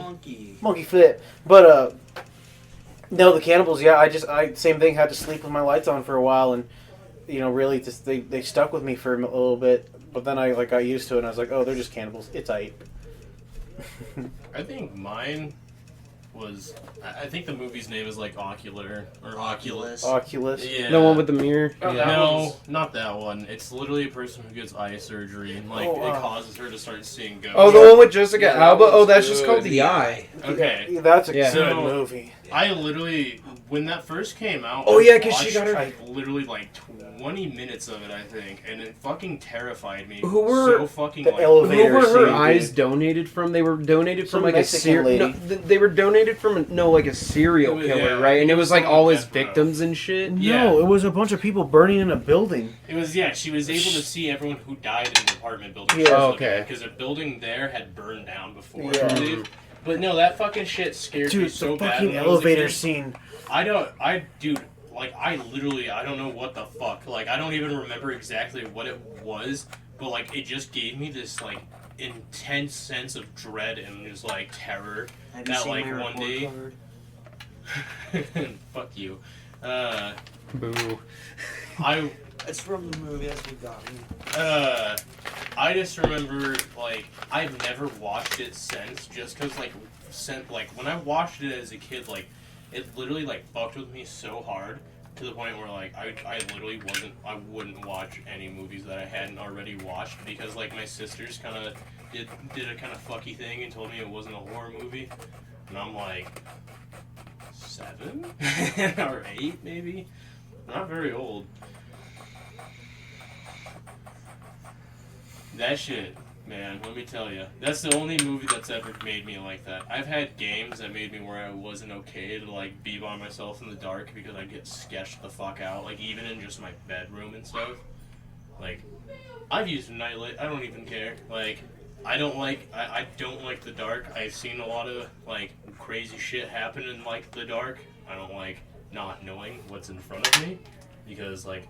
monkey flip. But no, the cannibals. Yeah, I same thing. Had to sleep with my lights on for a while and. Really, just they stuck with me for a little bit, but then I got used to it, and I was like, oh, they're just cannibals. It's aight. I think mine was. I think the movie's name is like Ocular or Oculus. Oculus. Yeah. The one with the mirror. No, not that one. It's literally a person who gets eye surgery, and it wow. causes her to start seeing ghosts. Oh, the one with Jessica Alba. Oh, that's just called The Eye. Okay. Yeah, that's a Yeah. good So- movie. I literally, when that first came out, Oh, I yeah, 'cause she got her- watched, literally like 20 minutes of it, I think, and it fucking terrified me. Who were so fucking the like, elevator Who were her scene, eyes dude. donated from? They were donated Some from like a Mexican serial. lady. No, they were donated from a serial Yeah, killer, right? And it was like someone all his death row. victims and shit. Yeah. No, it was a bunch of people burning in a building. It was, yeah, she was able to see everyone who died in the apartment building. Yeah. Oh, okay. Because the building there had burned down before, Yeah. I believe. But no, that fucking shit scared me Dude, so the bad. fucking when I was a elevator kid. scene. I don't know what the fuck. Like, I don't even remember exactly what it was, but like, it just gave me this like intense sense of dread and just like terror. Have you That seen like my one report day. card? Fuck you. Boo. I It's from the movie as we got me. I just remember like I've never watched it since, just because like when I watched it as a kid, like it literally like fucked with me so hard to the point where like I literally wouldn't watch any movies that I hadn't already watched because like my sisters kind of did a kind of fucky thing and told me it wasn't a horror movie, and I'm like 7 or 8 maybe, not very old. That shit, man, let me tell you. That's the only movie that's ever made me like that. I've had games that made me where I wasn't okay to, like, be by myself in the dark because I'd get sketched the fuck out, like, even in just my bedroom and stuff. Like, I've used a nightlight. I don't even care. Like, I don't like the dark. I've seen a lot of, like, crazy shit happen in, like, the dark. I don't like not knowing what's in front of me because, like,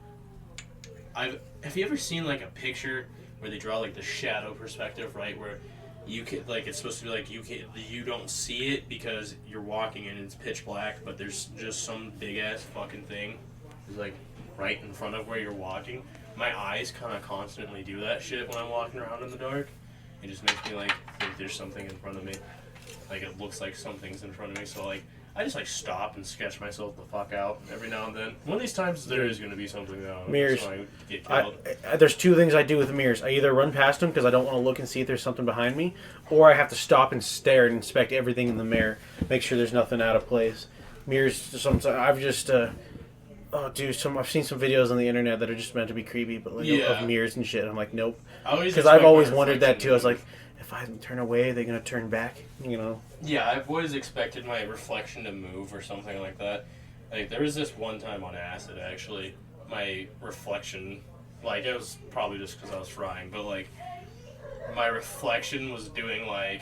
have you ever seen, like, a picture where they draw like the shadow perspective, right? Where you can like it's supposed to be like you don't see it because you're walking and it's pitch black, but there's just some big ass fucking thing is like right in front of where you're walking. My eyes kind of constantly do that shit when I'm walking around in the dark. It just makes me like think there's something in front of me. Like it looks like something's in front of me. So like I just like stop and sketch myself the fuck out every now and then. One of these times there is going to be something that Mirrors. I get killed. There's two things I do with the mirrors. I either run past them because I don't want to look and see if there's something behind me, or I have to stop and stare and inspect everything in the mirror, make sure there's nothing out of place. Mirrors. Sometimes I've just I've seen some videos on the internet that are just meant to be creepy, but like of mirrors and shit. I'm like, nope. Because I've always wondered that too. I was like, if I turn away, they're gonna turn back. You know. Yeah, I've always expected my reflection to move or something like that. Like, there was this one time on acid, actually, my reflection, like, it was probably just because I was frying, but, like, my reflection was doing, like,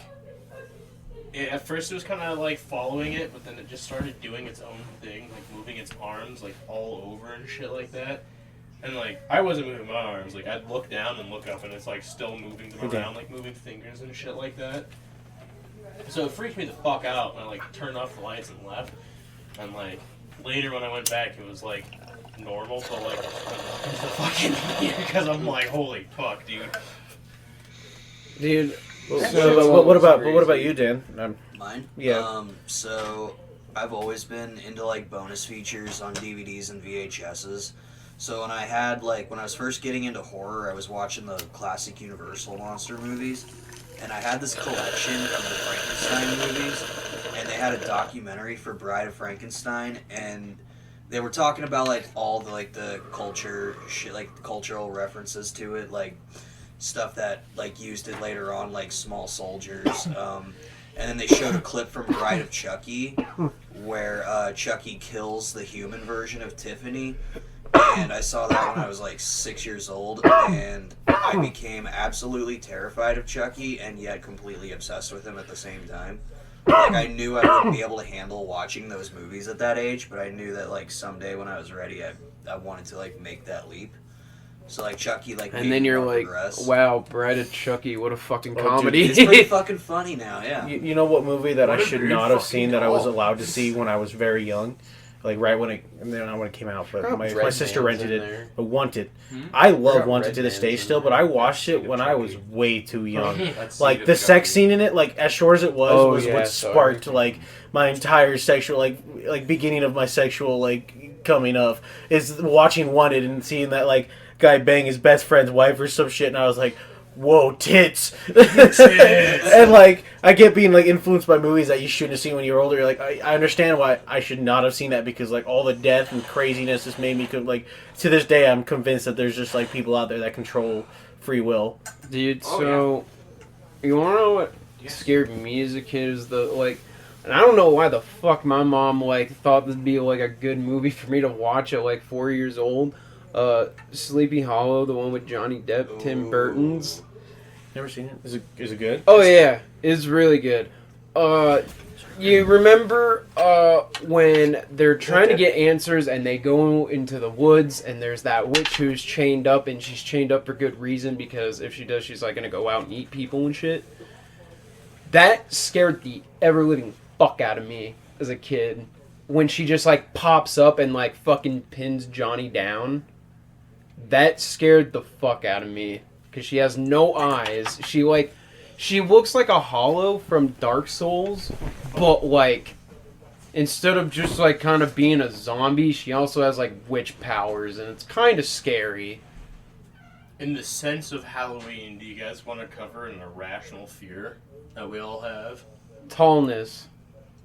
at first it was kind of, like, following it, but then it just started doing its own thing, like, moving its arms, like, all over and shit like that. And, like, I wasn't moving my arms. Like, I'd look down and look up, and it's, like, still moving them around, like, moving fingers and shit like that. So it freaked me the fuck out when I, like, turned off the lights and left. And, like, later when I went back, it was, like, normal. So, like, it's the fucking here because I'm like, holy fuck, dude. Dude. So, what about you, Dan? Mine? Yeah. So I've always been into like bonus features on DVDs and VHSs. So when I was first getting into horror, I was watching the classic Universal monster movies, and I had this collection of the Frankenstein movies, and they had a documentary for Bride of Frankenstein, and they were talking about like all the like the culture shit, like the cultural references to it, like stuff that like used it later on, like Small Soldiers. And then they showed a clip from Bride of Chucky where Chucky kills the human version of Tiffany. And I saw that when I was like 6 years old, and I became absolutely terrified of Chucky and yet completely obsessed with him at the same time. Like, I knew I wouldn't be able to handle watching those movies at that age, but I knew that like someday when I was ready, I wanted to like make that leap. So like Chucky, like, and then you're like, wow, Bride of Chucky, what a fucking comedy! Dude, it's pretty fucking funny now, yeah. You know what movie that I should not have seen that I was allowed to see when I was very young, like right when it came out, but my sister rented it. But Wanted, I love Wanted to this day still, but I watched it when I was way too young. Like the sex scene in it, like as short as it was what sparked like my entire sexual like beginning of my sexual like coming of is watching Wanted and seeing that like guy bang his best friend's wife or some shit, and I was like, whoa, tits. And like I get being like influenced by movies that you shouldn't have seen when you were older. Like I understand why I should not have seen that, because like all the death and craziness has made me like to this day I'm convinced that there's just like people out there that control free will. Dude, you wanna know what scared me as a kid is the like, and I don't know why the fuck my mom like thought this would be like a good movie for me to watch at like 4 years old. Sleepy Hollow, the one with Johnny Depp, Tim Burton's. Never seen it. Is it good? Oh yeah, it's really good. You remember when they're trying to get answers and they go into the woods and there's that witch who's chained up, and she's chained up for good reason, because if she does, she's like gonna go out and eat people and shit. That scared the ever living fuck out of me as a kid when she just like pops up and like fucking pins Johnny down. That scared the fuck out of me, because she has no eyes. She looks like a Hollow from Dark Souls, but like instead of just like kind of being a zombie, she also has like witch powers, and it's kind of scary. In the sense of Halloween, do you guys want to cover an irrational fear that we all have? Tallness.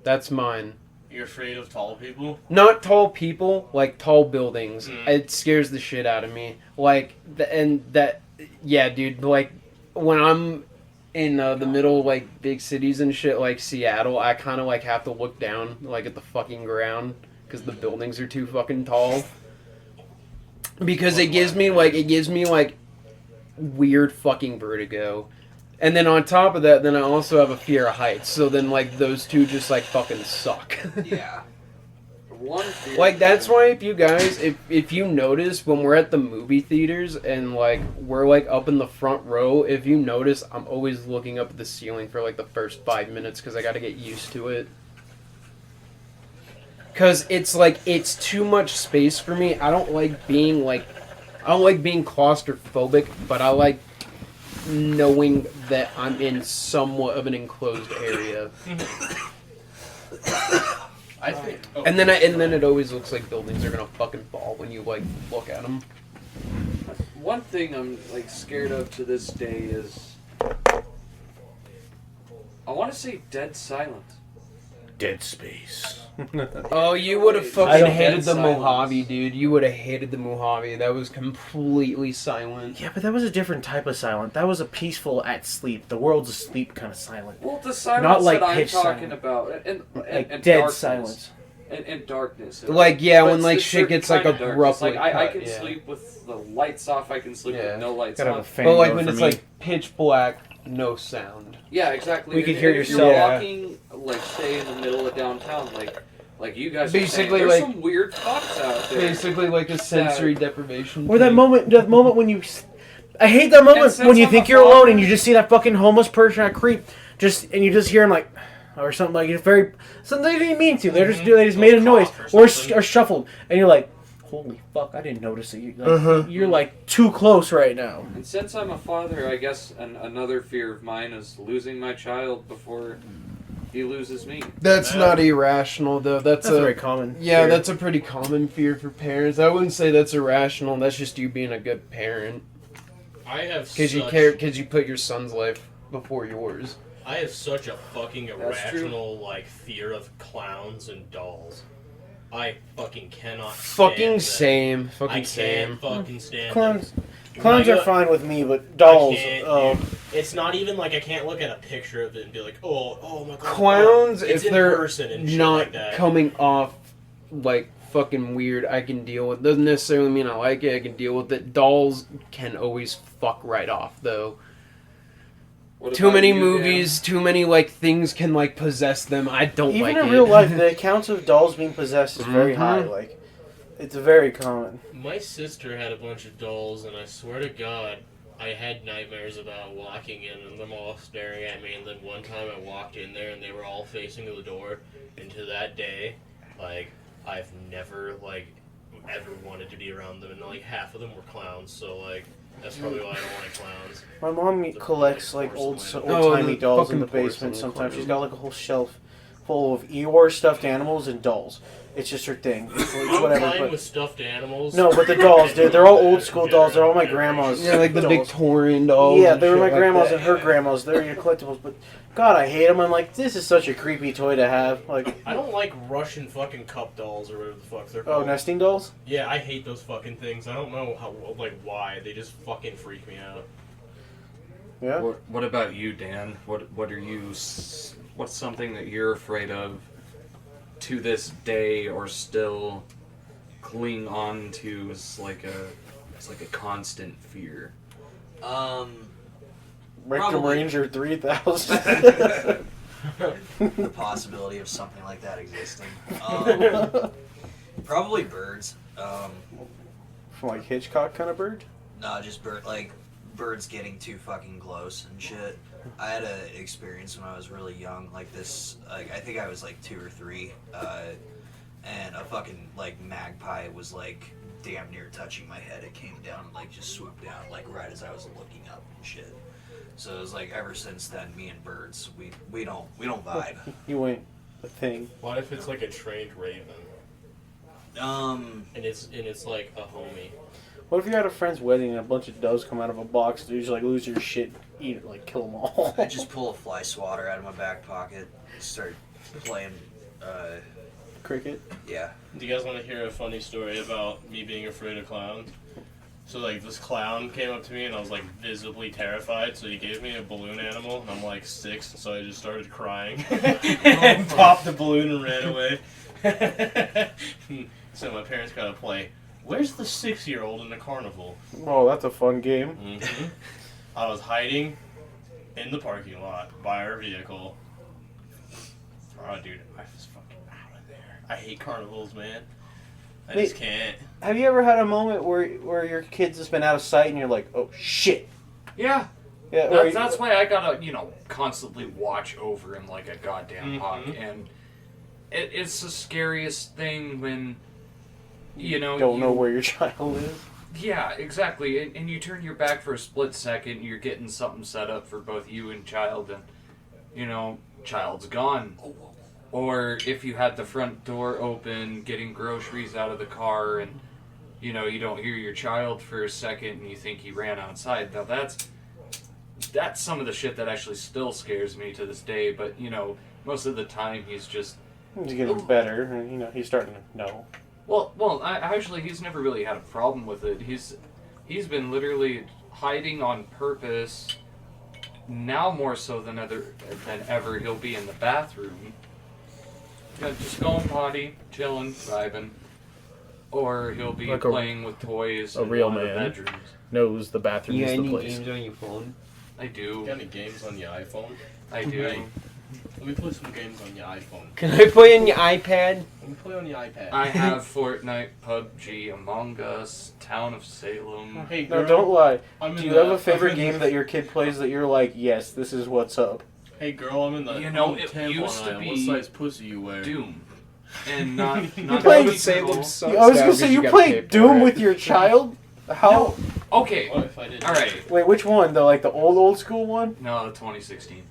That's mine. You're afraid of tall people? Not tall people, like tall buildings. It scares the shit out of me. Like, yeah, dude, like, when I'm in the middle of, like, big cities and shit, like Seattle, I kind of, like, have to look down, like, at the fucking ground, because the buildings are too fucking tall. Because it gives me, like, weird fucking vertigo. And then on top of that, then I also have a fear of heights. So then, like, those two just, like, fucking suck. Yeah. Like, that's why if you notice, when we're at the movie theaters and, like, we're, like, up in the front row, if you notice, I'm always looking up at the ceiling for, like, the first 5 minutes, because I gotta get used to it. Because it's, like, it's too much space for me. I don't like being claustrophobic, but I like knowing that I'm in somewhat of an enclosed area. I think. Oh, and then it always looks like buildings are gonna fucking fall when you like look at them. One thing I'm like scared of to this day is I want to say dead silence. Dead Space. Oh, you would have I fucking don't hated the silence. Mojave, dude. You would have hated the Mojave. That was completely silent. Yeah, but that was a different type of silent. That was a peaceful at sleep. The world's asleep kind of silent. Well, the silence Not like that I'm pitch talking silent. about, and Like dead darkness. silence. And darkness. Like, yeah, But when like it's shit certain gets like kind of darkness. abruptly Like I cut, can yeah. sleep with the lights off. I can sleep Yeah. with no lights Gotta have on. a fan But like going when for it's me. like pitch black, no sound. Yeah, exactly. We could And hear if yourself. you're walking, like, say in the middle of downtown, like you guys. Basically, are saying, there's like- some weird thoughts out there. Basically like a sensory deprivation. Or that thing. moment when you... I hate that moment And when you since think I'm you're a alone father- and you just see that fucking homeless person at creep, and you just hear him like... Or something like it's very... Something they didn't mean to. They just made a noise. Or shuffled. And you're like, holy fuck, I didn't notice it. You're like too close right now. And since I'm a father, I guess another fear of mine is losing my child before he loses me. That's not irrational though. That's a very common. Yeah, fear. that's a pretty common fear for parents. I wouldn't say that's irrational. That's just you being a good parent. I have Because you care, because you put your son's life before yours. I have such a fucking That's true. irrational like fear of clowns and dolls. I fucking cannot. Fucking stand them. same. Fucking I same. can't fucking stand Clowns. them. Clowns Like, are fine with me, but dolls. I can't, Oh, dude. It's not even like I can't look at a picture of it and be like, oh my god. Clowns, it's if in they're person and shit not like that. coming off like fucking weird, I can deal with. Doesn't necessarily mean I like it. I can deal with it. Dolls can always fuck right off though. What Too about many you, movies, too many like things can like possess them. I don't even like in it. real life, the accounts of dolls being possessed is very Mhm. high. Like, it's very common. My sister had a bunch of dolls, and I swear to God, I had nightmares about walking in and them all staring at me. And then one time I walked in there, and they were all facing the door. And to that day, like, I've never like ever wanted to be around them. And like half of them were clowns, so like that's probably why I don't like clowns. My mom collects like old Oh, timey the dolls in fucking the basement. porcelain Sometimes she's clown. got like a whole shelf full of Eeyore stuffed animals and dolls. It's just her thing. It's I'm whatever. fine But with stuffed animals. no, but the dolls, dude, they're all old school dolls. They're all my grandma's. Yeah, like the dolls. Victorian dolls. Yeah, and they were shit my like grandma's that. and her grandma's. They're your collectibles, but God, I hate them. I'm like, this is such a creepy toy to have. Like, I don't like Russian fucking cup dolls or whatever the fuck they're oh, called. nesting dolls. Yeah, I hate those fucking things. I don't know how, like, why. They just fucking freak me out. Yeah. What about you, Dan? What are you? What's something that you're afraid of to this day, or still cling on to as like a constant fear? Rectum Probably. Ranger 3000. The possibility of something like that existing. Probably birds. Like Hitchcock kind of bird. No, just birds getting too fucking close and shit. I had an experience when I was really young, like this. Like I think I was like 2 or 3, and a fucking like magpie was like damn near touching my head. It came down and like just swooped down like right as I was looking up and shit. So it was like ever since then, me and birds, we don't vibe. You ain't a thing. What if it's like a trained raven? And it's like a homie. What if you're at a friend's wedding and a bunch of doves come out of a box? Do you just like lose your shit, eat it, like kill them all? I just pull a fly swatter out of my back pocket, start playing. Cricket. Yeah. Do you guys want to hear a funny story about me being afraid of clowns? So like this clown came up to me and I was like visibly terrified. So he gave me a balloon animal and I'm like 6, so I just started crying and popped the balloon and ran away. So my parents gotta play. Where's the 6-year-old in the carnival? Oh, that's a fun game. Mm-hmm. I was hiding in the parking lot by our vehicle. Oh, dude, I was fucking out of there. I hate carnivals, man. I just can't. Have you ever had a moment where your kid's just been out of sight and you're like, oh shit? Yeah. Yeah. That's why I gotta, constantly watch over him like a goddamn hawk. And it's the scariest thing when, don't know where your child is. Yeah, exactly. And you turn your back for a split second, you're getting something set up for both you and child, and, child's gone. Or if you had the front door open, getting groceries out of the car, and, you don't hear your child for a second, and you think he ran outside. Now, that's some of the shit that actually still scares me to this day, but, most of the time he's just... He's getting better, and, he's starting to know. Well, actually, he's never really had a problem with it. He's been literally hiding on purpose. Now more so than ever, he'll be in the bathroom, just going potty, chilling, vibing, or he'll be Like playing with toys. A in real one of the man bedrooms. knows the bathroom You is got the any place. games on your phone? I do. You got any games on your iPhone? I do. Hey, let me play some games on your iPhone. Can I play on your iPad? Let me play on your iPad. I have Fortnite, PUBG, Among Us, Town of Salem. Hey, girl, No, don't lie. I'm Do in you the- have a favorite I'm in game the- that your kid plays that you're like, yes, this is what's up? Hey, girl, I'm in the It tampon used to aisle. be What size pussy you wear? Doom. And not played really Salem cool. I was gonna say, you played Doom with your child? How? Okay. What if I didn't? Alright. Wait, which one? The old school one? No, 2016.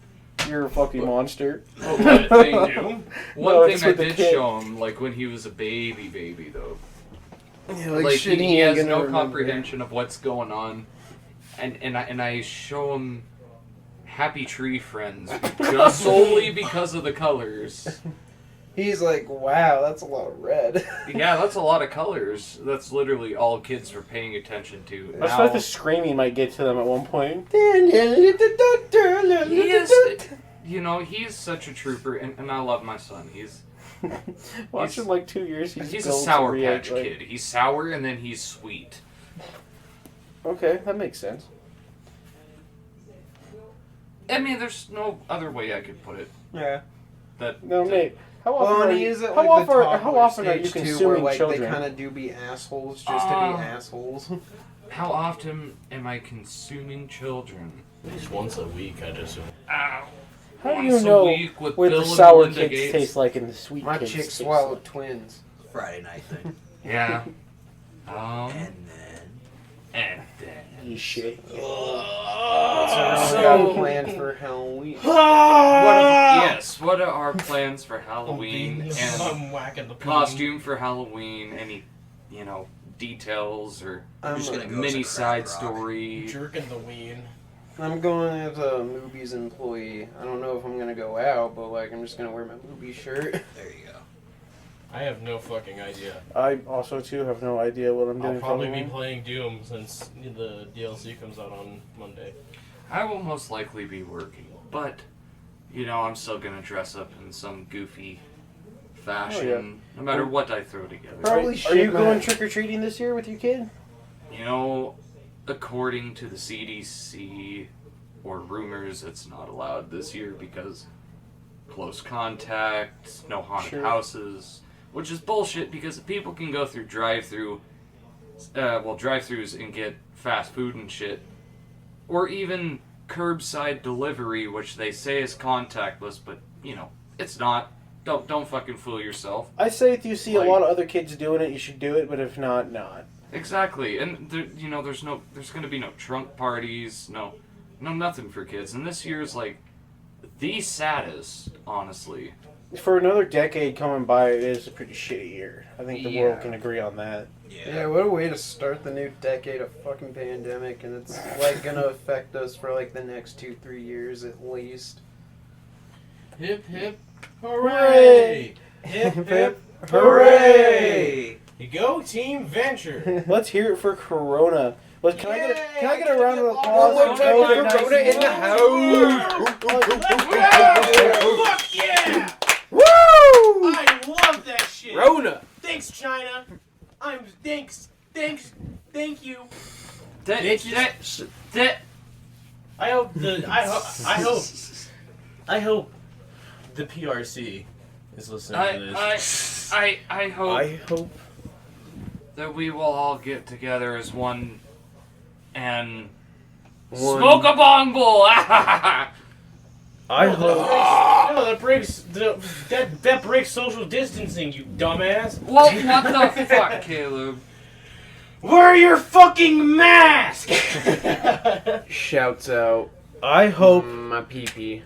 You're a fucking monster. One thing, No, one it's thing I with the did kid. show him, like when he was a baby though. Yeah, Like shit, he ain't has gonna no remember. comprehension of what's going on, and I show him Happy Tree Friends just solely because of the colors, He's like, wow, that's a lot of red. Yeah, that's a lot of colors. That's literally all kids are paying attention to. I feel like the screaming might get to them at one point. He is, he's such a trooper, and I love my son. Watch in like 2 years. He's a Sour Patch Kid. He's sour and then he's sweet. Okay, that makes sense. I mean, there's no other way I could put it. Yeah. Mate. How often Well, are and he you, is at how like the often, toddler how often are stage, you too, consuming where, like, children? they kind of do be assholes just to be assholes. How often am I consuming children? At least once a week, I'd assume. Ow. How do you Once a know week with what Bill the and sour Melinda kids Gates. taste like and the sweet My kids chick taste swallowed like? twins. Friday night thing. Yeah. And then. You shit. So got planned for Halloween. What are our plans for Halloween and I'm whacking the costume for Halloween? Any, details or I'm just gonna go mini as a side crack rock. story? jerking the ween. I'm going as a movies employee. I don't know if I'm gonna go out, but like I'm just gonna wear my movie shirt. There you go. I have no fucking idea. I also too have no idea what I'm doing. I'll for probably be Halloween. playing Doom since the DLC comes out on Monday. I will most likely be working, but I'm still gonna dress up in some goofy fashion, no matter what I throw together. Probably Are shit you going my- trick or treating this year with your kid? According to the CDC or rumors, it's not allowed this year because close contact, no haunted houses, which is bullshit because people can go through drive-throughs and get fast food and shit, or even curbside delivery, which they say is contactless, but it's not. Don't fucking fool yourself. I say if you see a lot of other kids doing it, you should do it, but if not, not. Exactly, and there's gonna be no trunk parties, no nothing for kids, and this year's like the saddest, honestly. For another decade coming by, it is a pretty shitty year. I think the world can agree on that. Yeah, what a way to start the new decade of fucking pandemic, and it's like gonna affect us for like the next 2-3 years at least. Hip hip hooray! Hip hip hooray! You go Team Venture! Let's hear it for Corona. Can I get a round of applause? One more time for Corona in the house! Fuck yeah! Woo! I love that shit! Rona! Thanks, China! Thank you! I hope the PRC is listening to this. I hope hope that we will all get together as one and smoke a bong bowl. I hope. No, that breaks social distancing, you dumbass. What the fuck, Caleb? Wear your fucking mask! Shouts out. I hope my pee-pee.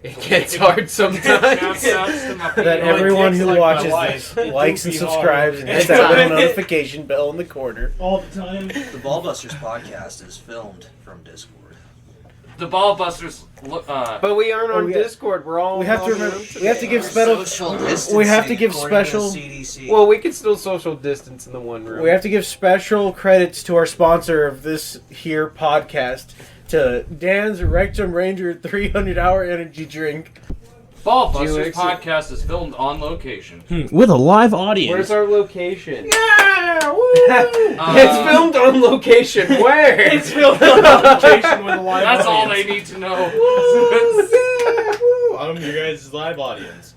It gets hard sometimes. that everyone who watches this likes and subscribes and hits that little notification bell in the corner. All the time. The Ballbusters podcast is filmed from Discord. The Ballbusters. But we aren't on Discord. We're all. We have to remember. We have to give Social distancing. We have to give according to special. the CDC. Well, we can still social distance in the one room. We have to give special credits to our sponsor of this here podcast, to Dan's Rectum Ranger 300-hour energy drink. Ballbusters podcast is filmed on location. With a live audience. Where's our location? Yeah! Woo! It's filmed on location. Where? It's filmed on location with a live That's all audience. they need to know. I'm your guys' live audience.